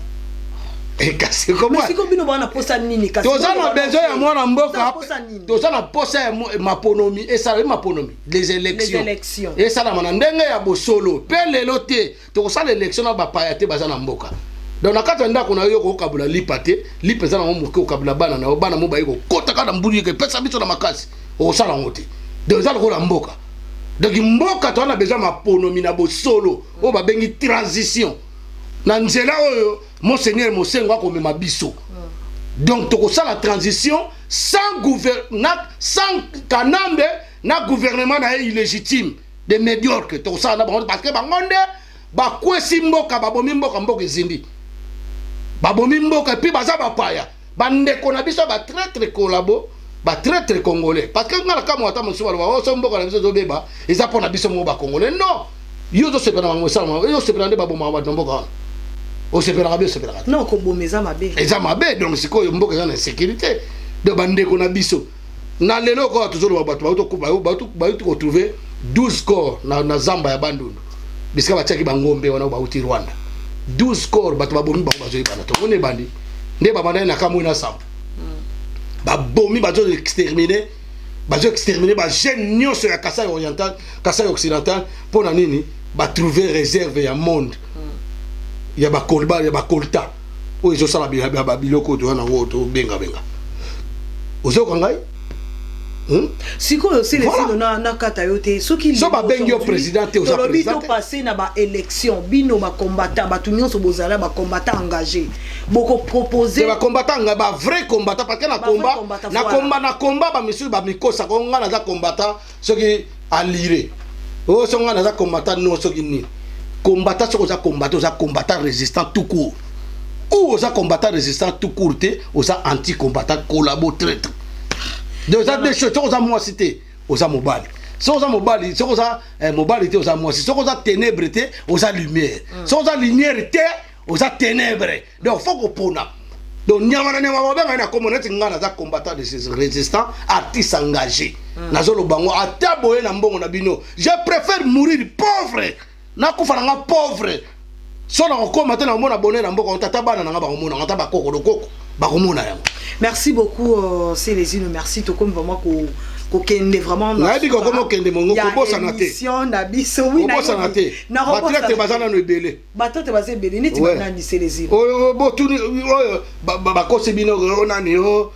et kasi comment mais siko bino bana posa nini kasi to za na besoin ya mwana mboka to za na posa ya maponomi et ça maponomi les élections et ça na ndenge ya bosolo pe lelo te to ça l'élection na ba payater baza na mboka donc nakata ndako na yo ko kabula lipate lipeza na mo ko kabula bana na bana mo bayiko kota kana mbuli ke pesa biso na makasi o sala ngote donc za ko la mboka donc mboka to na besoin maponomi na bosolo o ba bengi transition na nzela oyo monseigneur mosengo akomema biso donc to ko sala transition sans gouvernement sans kanambe na gouvernement na illégitime de médiocre to sala na bango parce que bangonde ba kwesi mboka babomi mboka ezindi babomi mboka puis baza bapaya bandeko na biso ba traître collabo ba traître congolais parce que ngala kama ata mosuba lo so mboka na biso zo beba eza pona biso mo ba congolais non yo zo sepana bango sala yo sepana nde baboma ba mboka osepelaka bien osepelaka te non koboma eza mabe eza mabe donc sikoyo mboka eza na insécurité donc bandeko na biso na lelo oyo tozoloba bato bauti kotrouve 12 corps na zamba ya bandundu bisika batiaki bangombe wana bauti Rwanda 12 corps bato babomi bango bazoyebana tomoni ebandi nde babandani na kamoi na samba babomi bazo exterminer bagene nyonso ya Kasai oriental Kasai occidental mpo na nini batrouve réserve ya monde ya bakolba ya bakolta oyo ezosala biloko to wana ngo to benga ozoka ngai sikoyo selesino na kata yo te soki so babengi yo président te oza président to passé na ba élection bino ba combattant batu nyonso bozala ba combattant engagé boko proposer ba combattant ba vrai combattant parce que na combat ba monsieur ba mikosa ko ngana za combattant soki alire o so ngana za combattant no soki ni combattant soki za combattant résistant tout court ou oza combattant résistant tout court te oza anti combattant collabo traître deux ans de choses oza moi cité oza mobali so oza mobali so oza mobali te oza moi so oza ténèbre te oza lumière so oza lumière te oza ténèbre donc faut que pona donc nyama benga na comme on est ngana za combattant de ces résistants artistes engagés nazolo bango ata boye na mbongo na bino je préfère mourir pauvre na kufa nga pauvre so na kokoma te na mona bonheur na mboka tata bana nga ba komona ngata ba koko dokoko ba komona yango. Merci beaucoup Célésine, merci to comme vraiment ko kende vraiment na bi ko comme kende mongo ko bossa na te émission na biso oui na bossa na te batrete bazana no ebele batrete bazana ebele neti bana ni Célésine bo tuni ba ko sebino ona ni o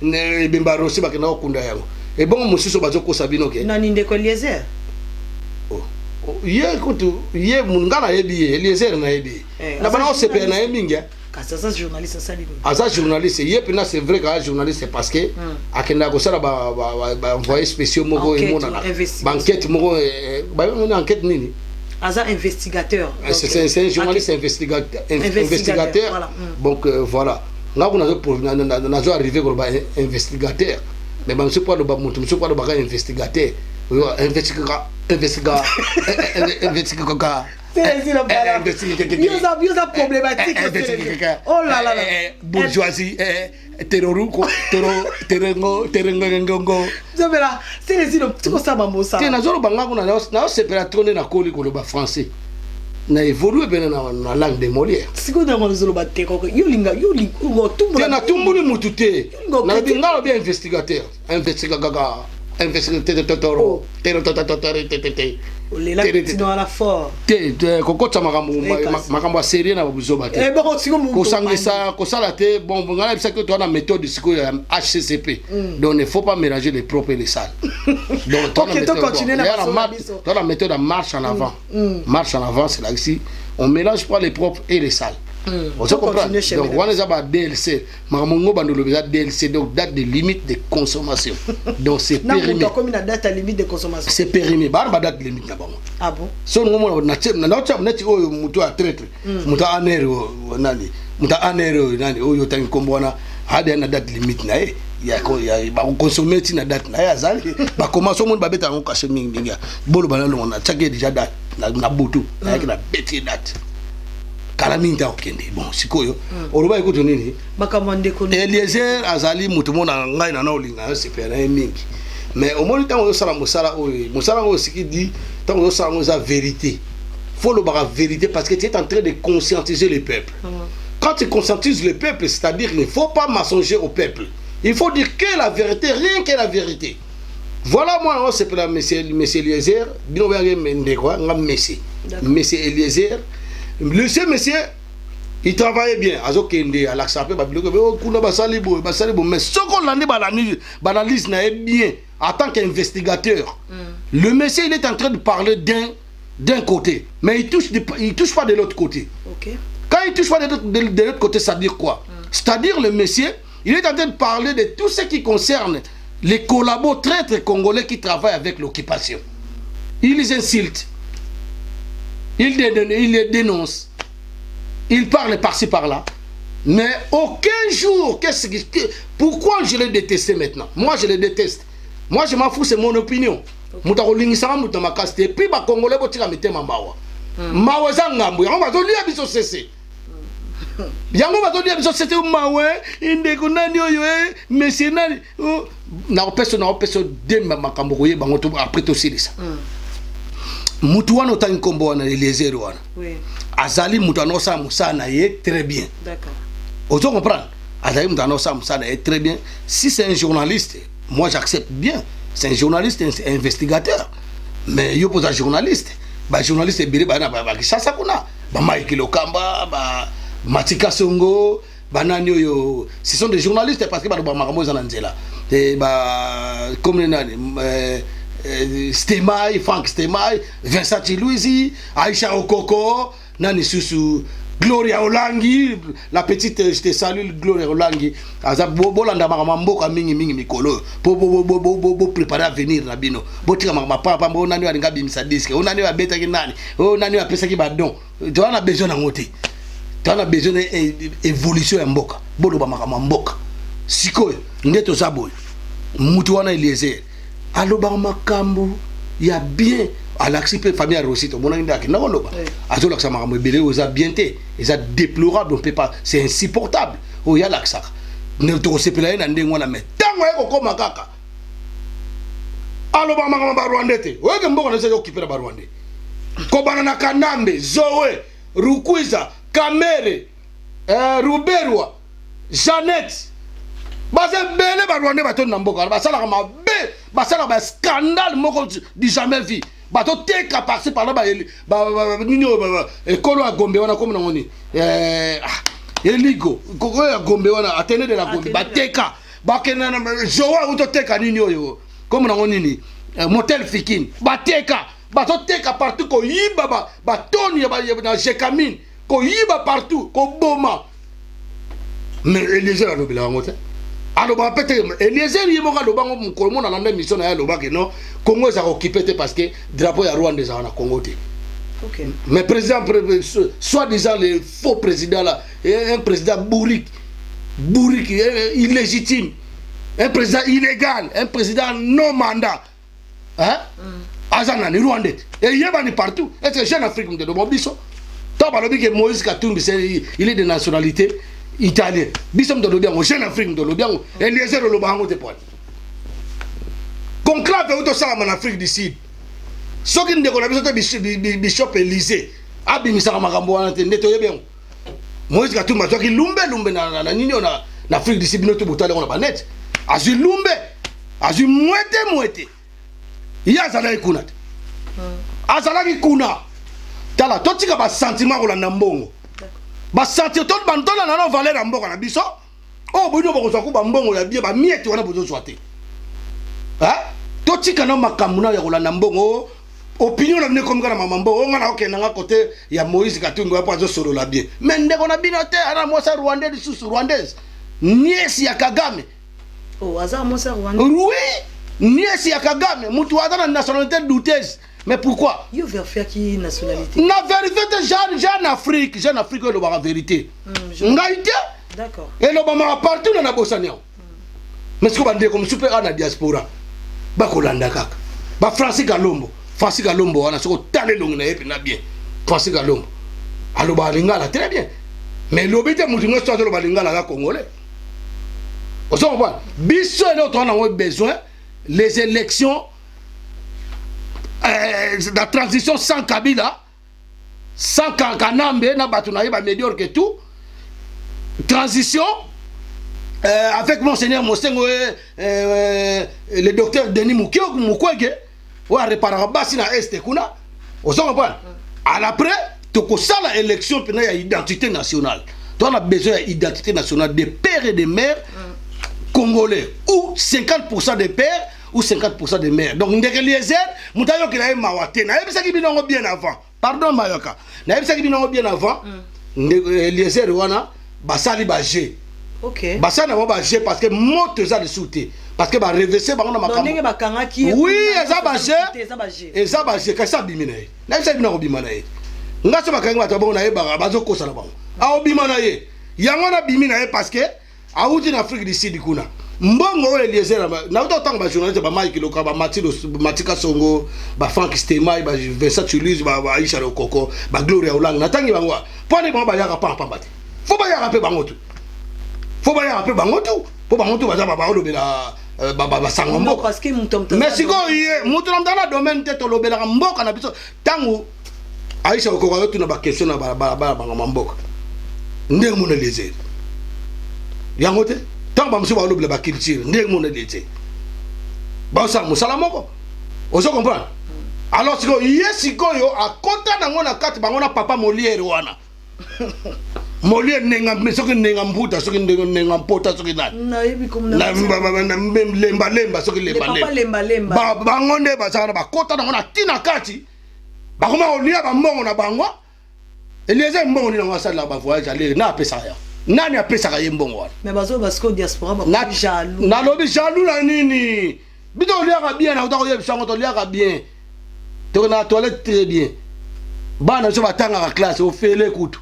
ne bemba rosi ba kana okunda yango e bon musiso bazo ko sabino ke na ni ndeko Eliezer ye kutu ye mungana yebi Eliezer na yebi na bana osepe na yeminga ça journaliste ça lui asa journaliste ye pena c'est vrai que journaliste parce que akenda ko sala ba envoyé spéciaux moko et mona banquette moko ba une enquête nini asa investigateur c'est un journaliste investigateur voilà. Donc voilà là on a arrivé comme investigateur mais ba monsieur pas le ba mutu monsieur pas le ba investigateur investigateur problématique. Oh là là là. Bourgeoisie, terrorisme, terrengo. C'est les îles, tu ça bambo ça. Tu n'as pas banga na séparatone na koli koloba français. Na évolué ben na langue de Molière. Si ko na ngolo ba te ko yo linga tumbu na tumbu ni mutute. Na binga bien investigateur les lacs dans la fort kokota makambo sérieux na babuzoba te ko sala te bon ngala bisa que toi na méthode siko ya HCCP donc il ne faut pas mélanger les propres et les sales donc toi la méthode de marche en avant c'est là ici on mélange pas les propres et les sales. On se comprend. Donc, on a pas DLC. Mamango bandolo déjà DLC donc date de limite de consommation. Donc c'est périmé. Non, comme une date limite de consommation. C'est périmé. Ba date limite là-bas. Ah bon? So ngomo na nati oyo mutu a traître. Mutu anero nani? Mutu anero nani oyo tangi kombona hadi na date limite na ya ba consommer ti na date na ya zali ba commence au monde ba beta ngo caché mingi ya. Bolo banalo na tchake déjà date na butu. Na ki na beti date. Kalaminta okende bon sikoyo oloba ekuto nini bakamande ko Eliezer azali mutu mona ngai na olinga sepera mingi mais au moins tant osala musala o siki dit tant osala za vérité faut le bara vérité parce que tu es en train de conscientiser le peuple quand tu conscientises le peuple c'est-à-dire qu'il ne faut pas mensonger au peuple il faut dire que la vérité rien que la vérité voilà moi on s'appelle monsieur Eliezer bino ba mende quoi ngam monsieur Eliezer. Monsieur, il travaillait bien. À l'accepter, mais ce qu'on l'analyse n'est bien en tant qu'investigateur. Le monsieur, il est en train de parler d'un côté, mais il touche pas de l'autre côté. Okay. Quand il touche pas de l'autre côté, ça veut dire quoi? C'est-à-dire le monsieur, il est en train de parler de tout ce qui concerne les collabos traîtres congolais qui travaillent avec l'occupation. Il les insulte. Il les dénonce, il parle par-ci par-là, mais aucun jour, pourquoi je les déteste maintenant? Moi je les déteste, moi je m'en fous, c'est mon opinion. Et puis les Congolais vont tirer mes thèmes en mawa. Mawa zangambu, on va donner à biso cesser. yango batodi biso c'était mawe indeko nani oyo monsieur nani na opeso demba makambo koye bango to après to silisa mutu wana otangi kombo wana Eliezer wana azali mutu anosa musana ye très bien, d'accord, ozo comprendre, azali mutu anosa musana ye très bien. Si c'est un journaliste, moi j'accepte bien, c'est un journaliste, un investigateur, mais yo posa journaliste, ba journaliste ebele bana ba kisasa kuna ba Mike Lokamba, ba Matika Songo, banani oyo, ce sont des journalistes parce que ba makambo za nzela et ba comme nani Stemai, Frank Stemai, Vincent Chilouisi, Aïcha Okoko, nani susu Gloria Olangi, la petite, je te salue Gloria Olangi, aza bolanda makambo mingi mikolo pour préparer à venir na bino. Botika papa mbo nani alinga bimisa disque, on nani abeta ki nani, on nani apesa ki badon. Tu as besoin na ngote. Tu as besoin d'évolution ya mboka. Bolo ba makambo mboka. Sikoyo ndeto zaboy. Mutu wana Eliezer. Aloba makambo ya bien à l'accepter famille Rosito mon ami qui n'a pas azo la makambo belé oza bien té eza déplorable, on peut pas, c'est insupportable. O ya la ça ne to sepela na ndengo na met tango eko koma kaka aloba makambo ba Rwanda té o ke mboko na se occuper ba Rwanda ko banana Kanambe Zoé Rukwiza Kamere Ruberwa Jeannette base bele ba Rwanda bato na mboka basala ka mabe basala ba scandale moko di jamais vu bato teka passer par là ba nino ekolo ya Gombe wana comme ngoni eligo koko ya Gombe wana atene de la Gombe bateka bakena na jowa uto teka nini oyo comme ngoni ni motel Fikin bateka bato teka partout ko yiba ba toni ya na Jekamine ko yiba partout ko boma mais Eliezer a lobela ngote. Alors, peut-être, Eliezer Yimoka Lobango, mon a la mission à Lobak, non, Congo est occupé parce que drapeau à Rwanda est en Congo. Mais président, soi-disant le faux président là, un président bourrique, illégitime, un président illégal, un président non mandat. Hein? Azana ni Rwandais. Et il y a partout. Est-ce que jeune Afrique de Bobiso? Tant par le que Moïse Katumbi, il est de nationalité italien. Bisom de l'Obiango, jeune Afrique de l'Obiango, et les airs de l'Obiango de Poil. Conclave auto salam en Afrique du Sud. Ce qui ne connaît pas Bishop Élysée, Abimisa Magambo, nettoyé bien. Moïse Katumba, toi qui lumbe na nino na Afrique du Sud, notre bouteille on a pas net. Azu lumbe, azu mouette. Il y a Zala Kunat. Azala Kuna. Tala, toi tu as un sentiment pour la Nambongo. Ba sentir tout bantola na valeur na mboka na biso o bono boko so ko ba mbongo ya bie ba miete wana bozo soate ha to tika na makambo na ya kolanda mbongo opinion na ne comme kana mambo o ngana okenda nga côté ya Moïse Katumbi wa pazo solo la bien mais ndeko na bino te ana mosa Rwandais du sous Rwandaise niesi ya Kagame oh aza mosa Rwandais oui niesi ya Kagame mutu azana nationalité douteuse. Mais pourquoi? Il veut faire qui nationalité? La vérité, Jeune Afrique, c'est la vérité. D'accord. Et l'Obama partout dans la Bossania. Mais ce qu'on va dire comme super à la diaspora, Bakolanda Kak, Francis Galombo, on a ce qu'on t'a long na bien. Francis Galombo. Alors Balingala, très bien. Mais l'obéité, Moutingo, c'est le Balingala congolais. Vous savez, Bissot et l'autre, on a besoin les élections. La transition sans Kabila, sans Kanambe, na batunaye ba meilleur que tout. Transition avec monseigneur Mosengo, le docteur Denis Mukwege, ou à réparer basi na est kuna. Vous comprenez? À l'après, tu as la élection pour une identité nationale. Tu as besoin d'identité nationale des pères et des mères congolais, ou 50% des pères ou 50% des mères. Donc, Eliezer, Moutayo qui a mawate, na yebisa ki binongo bien avant. Pardon Mayoka. Na yebisa ki binongo bien avant. Eliezer wana basali ba G. OK. Basali na ba G parce que moto za de souté. Parce que ba reverser ba na makambo. Donc ba kanga ki. Oui, eza ba G. Eza ba G ka sa bimina ye. Na yebisa binongo bimana ye. Ngaso ba kanga ba na ye ba bazo kosa na bango. A obimana ye. Yango na bimina ye parce que a outi na Afrique du Sud kuna. Mbongo Eliezer na autant ba journaliste ba Mike Lokamba Matika Songo ba Frank Stemai ba Vincent Chilouisi ba Aïcha Okoko ba Gloria Olangi na tangi bangwa pone ba yaka pamba te faut pas y rappeler bangoto faut pas y rappeler bangoto pour bangoto baza baba olobela baba sangombo parce que mutomto mais siko yé mutomto na domaine te to lobela mboka na biso tango Aisha okoko yo tuna ba question na baba banga mboka ndenge mona leze yango te tango ba muso ba olobela ba culture ndenge mona leze ba sa musala moko ozo comprendre alors siko yé siko yo akota nango na kati bango na papa Molière wana Molière nenga soki nenga mbuta soki nenga mpota soki nani na yebi comme na lemba soki lemba bango nde bazana bakota nango na tina kati bakoma olia bambongo na bango elieze mbongo ni nango asala ba voyage aller na apesa ya nani apesa ye mbongo wana mais bazo basko diaspora ba jaloux na lobi jaloux na nini bito olia ka bien na utako ye bisango to lia ka bien to na toilette très bien bana so batanga ka classe au fele kutu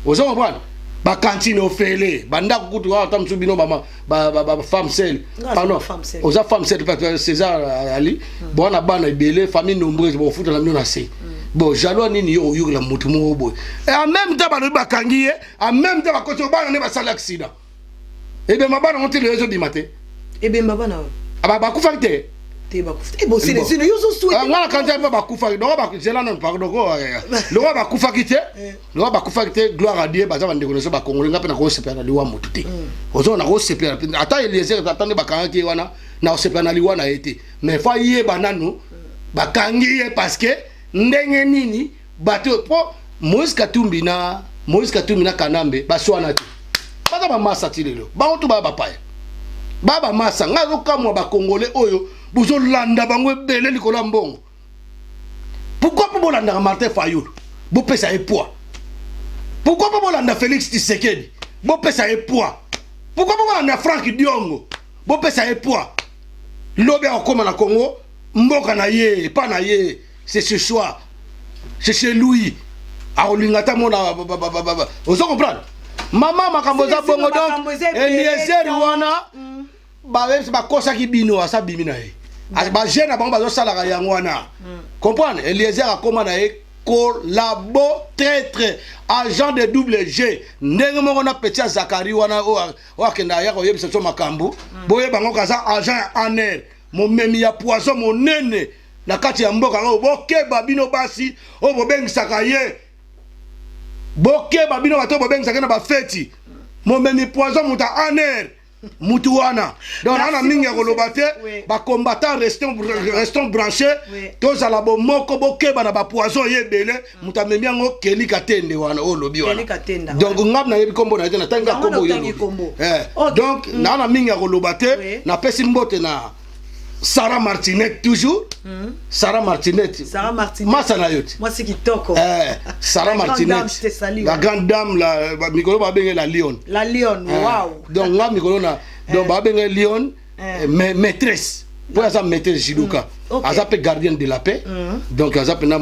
ozo comprendre ba cantine au fele banda kutu wa tam subino ba femme seule pardon oza femme seule César Ali bona bana ebele famille nombreuse bo futa la mino na se bon jaloux nini yo yo la mutu mo boy et en même temps ba kangiye en même temps ba koto bana ne ba sala accident et bien mabana on te le réseau du matin et bien mabana ba kufa te et bon c'est les yo so souhaite ngala kanja ba kufa do ba zela non pardon ko lo ba kufa kite lo ba kufa kite gloire à Dieu ba za bande koneso ba kongole ngapena ko sepela liwa mutu te ozo na ko sepela ata Eliezer atande ba kanga ki wana na sepela na liwa na ete mais fa yé banano ba kangi parce que ndenge nini bato po Moïse Katumbi na Kanambe ba swana te ba ba masa tilelo ba otu ba paya baba masa ngazo kamwa ba congolais oyo buzo landa bango ebele likolo mbongo pourquoi pas bolanda Martin Fayulu bo pesa e poids pourquoi pas bolanda Félix Tshisekedi bo pesa e poids pourquoi pas bolanda Franck Diongo bo pesa e poids lobe akoma na Congo mboka na ye pas na ye c'est ce soir c'est chez lui a olingata mona ozo comprendre maman makambo za bongo donc Eliezer wana ba kosa ki bino asa bimina e ba jeune ba ba sala ga yango wana comprendre Eliezer akoma na e collaborateur agent de double G ndenge moko na petit Zakari wana o akenda ya ko yebisa so makambo boye bango kaza agent aner mo memi ya poison monene na kati ya mboka ngo bokeba bino basi o bobengisaka ye bokeba bino bato bobengisaka na ba feti mo memi poison muta aner mutu wana donc ana mingi koloba te ba combattant restons branchés tous à la bomoko bokeba na ba poison yebele muta memi ngo keli katende wana o lobi wana donc ngam na yebi kombo na tena tanga kombo yo donc ana mingi koloba te na pesi mbote na Sarah Martinet toujours Sarah Martinet Masana yote moi c'est kitoko Sarah Martinet la grande dame la mikolo ba benga la lion wow donc nga mikolo na donc ba benga lion maîtresse pour ça maîtresse Jiduka azape gardien de la paix donc azape na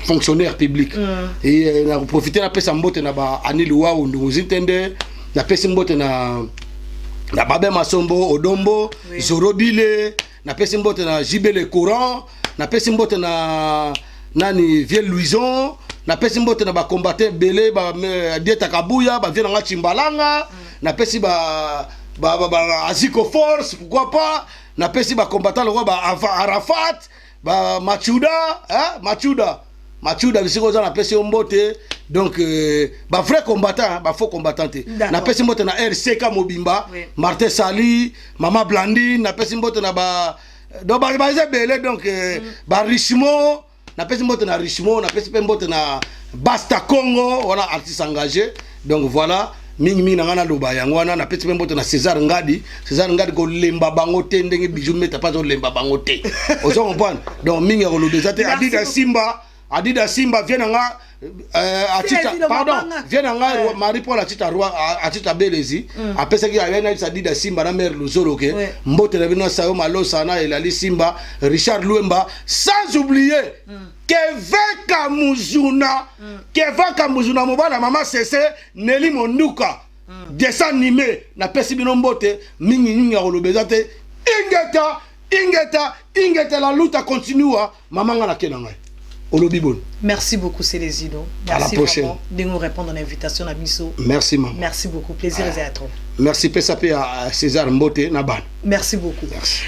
fonctionnaire public et na profiter na pesa mbote na ba Anil Wawu nduzitende na pesa mbote na Babe Masombo Odombo Zorobile na pesi mbote na Jibele Courant na pesi mbote na nani Vieux Louison na pesi mbote na ba combattant belé ba Dieta Kabuya ba viena nga Chimbalanga na pesi ba Aziko Force pourquoi pas na pesi ba combattant le ba Arafat ba Machuda bisiko za na pesi mbote donc ba vrai combattant ba faux combattant na pesi mbote na RCK Mobimba Martin Sali Mama Blandine na pesi mbote na ba donc ba belé donc ba Richemont na pesi mbote na Richemont na pesi mbote na Basta Congo on a artiste engagé donc voilà mingi na ngana loba yango wana na pesi mbote na César Ngadi ko lemba bango te ndenge bijou meta pas lemba bango te ozo comprendre donc mingi ko lobeza te Adida Simba viens nga viens nga Marie Paul atita Belezi apesa ki ayena Adida Simba na mère Luzolo ke mbote na bino sayo malosa na Elali Simba Richard Luemba sans oublier Kevin Kamuzuna mobala mama Sese Nelly Monduka dessin animé na pesi bino mbote mingi kolobeza te ingeta la lutte continue mama nga na kenanga Olobibon. Merci beaucoup, Célésino. À la prochaine. De nous répondre à l'invitation à Bisso. Merci, maman. Merci beaucoup. Plaisir et à toi. Merci, PSAP à César Mbote Naban. Merci beaucoup.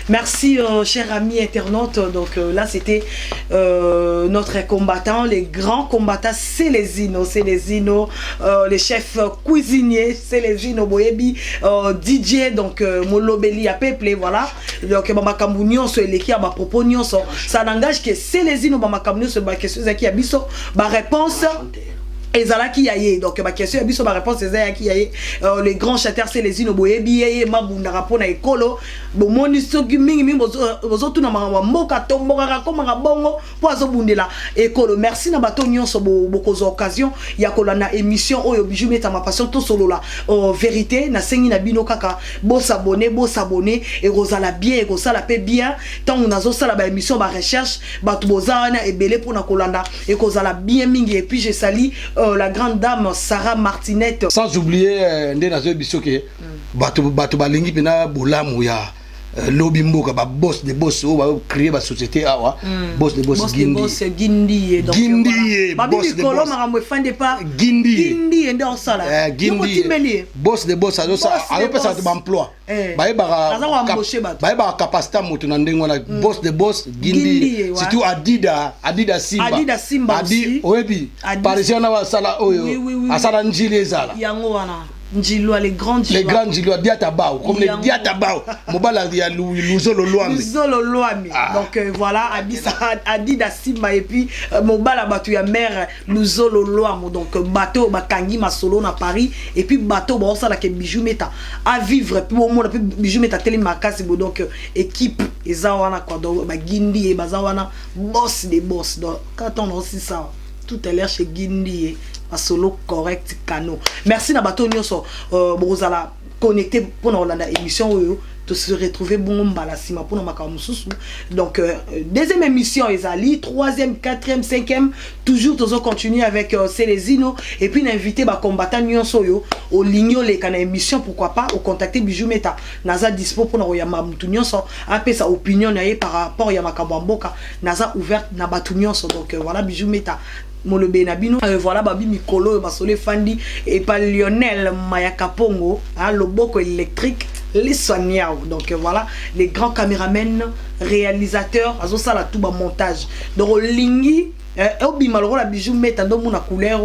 Merci, chers amis internautes. Donc là, c'était notre combattant, les grands combattants, Célésino, les chefs cuisiniers, Célésino Boyebi, DJ, donc Molobeli à Peuple, voilà. Donc, Bamakambu Nyonso, Eleki à propos Nyonso. Ça n'engage que Célésino, Bamakambu Nyonso, question qui a biso, réponse. Ezalaki yaye donc ma question biso ma réponse ezalaki yaye les grands chanteurs c'est les inoboyebi yaye mabunda rapona ekolo bo moni soki mingi bozo tuna mboka tomboka comme bongo po azobundela ekolo. Merci na bato nyonso bokozo occasion ya kolana émission oyo Bijou Meta ma passion to solo la vérité na sengi na bino kaka bo s'abonner et rozala bien et rozala pe bien tant on azo sala ba émission ba recherche bato bozana ebele pour na kolanda et kozala bien mingi. Et puis je salue la grande dame Sarah Martinette. Sans oublier Ndenazo Bisoke, bato balingi pena bolamu ya lobby mboka ba boss de boss o ba créer ba société awa boss de boss Gindi donc Gindi boss de boss maramwe fande pas Gindi ende en sala Gindi boss de boss azo pesa de emploi ba ba capacité moto na ndengo na boss de boss Gindi surtout Adida Simba Adi oyebi parisien na sala oyo asala njili ezala yango wana Njilwa, les grands Njilwa, Diatabao, comme les Diatabao, Mobala ya Luzolo Loami. Donc voilà, Adida Simba et puis Mobala Batou ya mère Luzolo Loami. Donc bateau Bakangi Masolo na Paris et puis bateau Bossa la ke Bijou Meta à vivre puis au monde Bijou Meta télé makasi donc équipe ezawana quoi donc Gindi et bazawana boss des boss. Donc quand on a aussi ça tout à l'heure chez Gindi un solo correct cano. Merci na bato nyonso bozala connecté pour na émission oyo de se retrouver bon balasima pour na makamususu. Donc deuxième émission ezali, troisième, quatrième, cinquième toujours toujours continuer avec Célésino et puis l'invité ba combattant nyonso yo au ligno les kana émission pourquoi pas au contacter Bijou Meta naza dispo pour na yama mutu nyonso apé sa opinion na par rapport ya makabamboka naza ouverte na batu nyonso. Donc voilà Bijou Meta Molobe Nabino, voilà Babi Mikolo, Basole Fandi et pas Lionel Mayakapongo, hein, le boko électrique, les soignants. Donc voilà, les grands caméramens, réalisateurs, azosa la tout montage. Donc Lingi, la Bijou Meta dans mon couleur,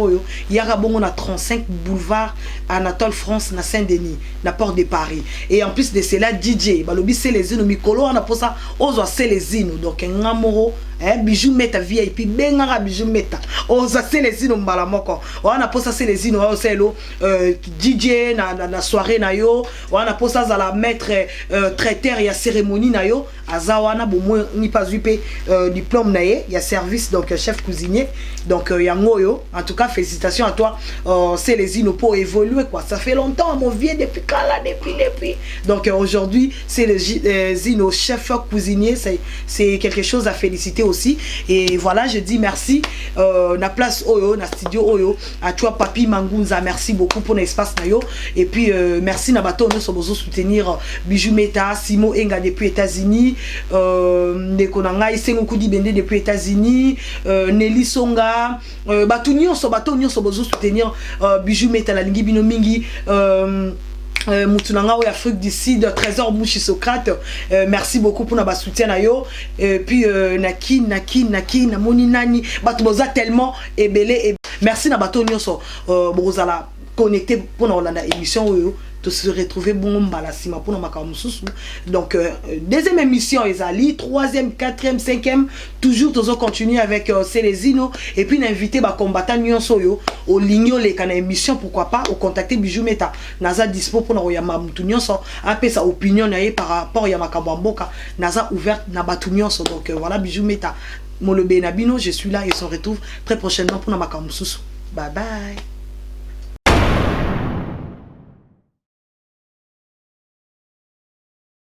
yara bon on a 35 boulevard Anatole France na Saint-Denis, na Porte de Paris. Et en plus de cela DJ, balobi c'est les zines Mikolo on a pour ça ozo c'est les zines donc un amoro Bijou Meta VIP bengara Bijou Meta oza c'est les zines mbala moko on a pour ça c'est les zines on c'est lo DJ na soirée na yo on a pour ça za la maître traiteur ya cérémonie na yo azawana bo ni pas yupe diplôme na ye ya service donc chef cuisinier donc yangoyo en tout cas félicitations à toi c'est les zines pour évoluer quoi ça fait longtemps mon vieux depuis depuis donc aujourd'hui c'est les zines chef cuisinier c'est quelque chose à féliciter aussi. Et voilà je dis merci na place oyo na studio oyo à toi Papi Mangunza, merci beaucoup pour l'espace na yo et puis merci na bato nous sommes soutenir Bijou Meta Simo Enga depuis États-Unis Nekonanga Isengo Kudi Bende depuis États-Unis Nelly Songa bato nyonso bozo soutenir Bijou Meta la lingi bino mingi Moutunanga ou Afrique du Sud, Trésor Mouchi Socrate, merci beaucoup pour notre soutien à yo. Et puis Naki, Namoni Nani, Batboza tellement ébélé. Merci na bato nyonso bozala connecté pour notre émission de se retrouver bon balasima pour nos makamususu. Donc deuxième émission ezali, troisième, quatrième, cinquième toujours toujours continuer avec Célésino et puis l'invité ba combattant nyonso yo au ligno les kana émission pourquoi pas au contacter Bijou Meta naza dispo pour na yama mutu nyonso apé sa opinion na par rapport ya makabamboka naza ouverte na batu nyonso. Donc voilà Bijou Meta Molobe Nabino, je suis là et on se retrouve très prochainement pour na makamususu. Bye bye.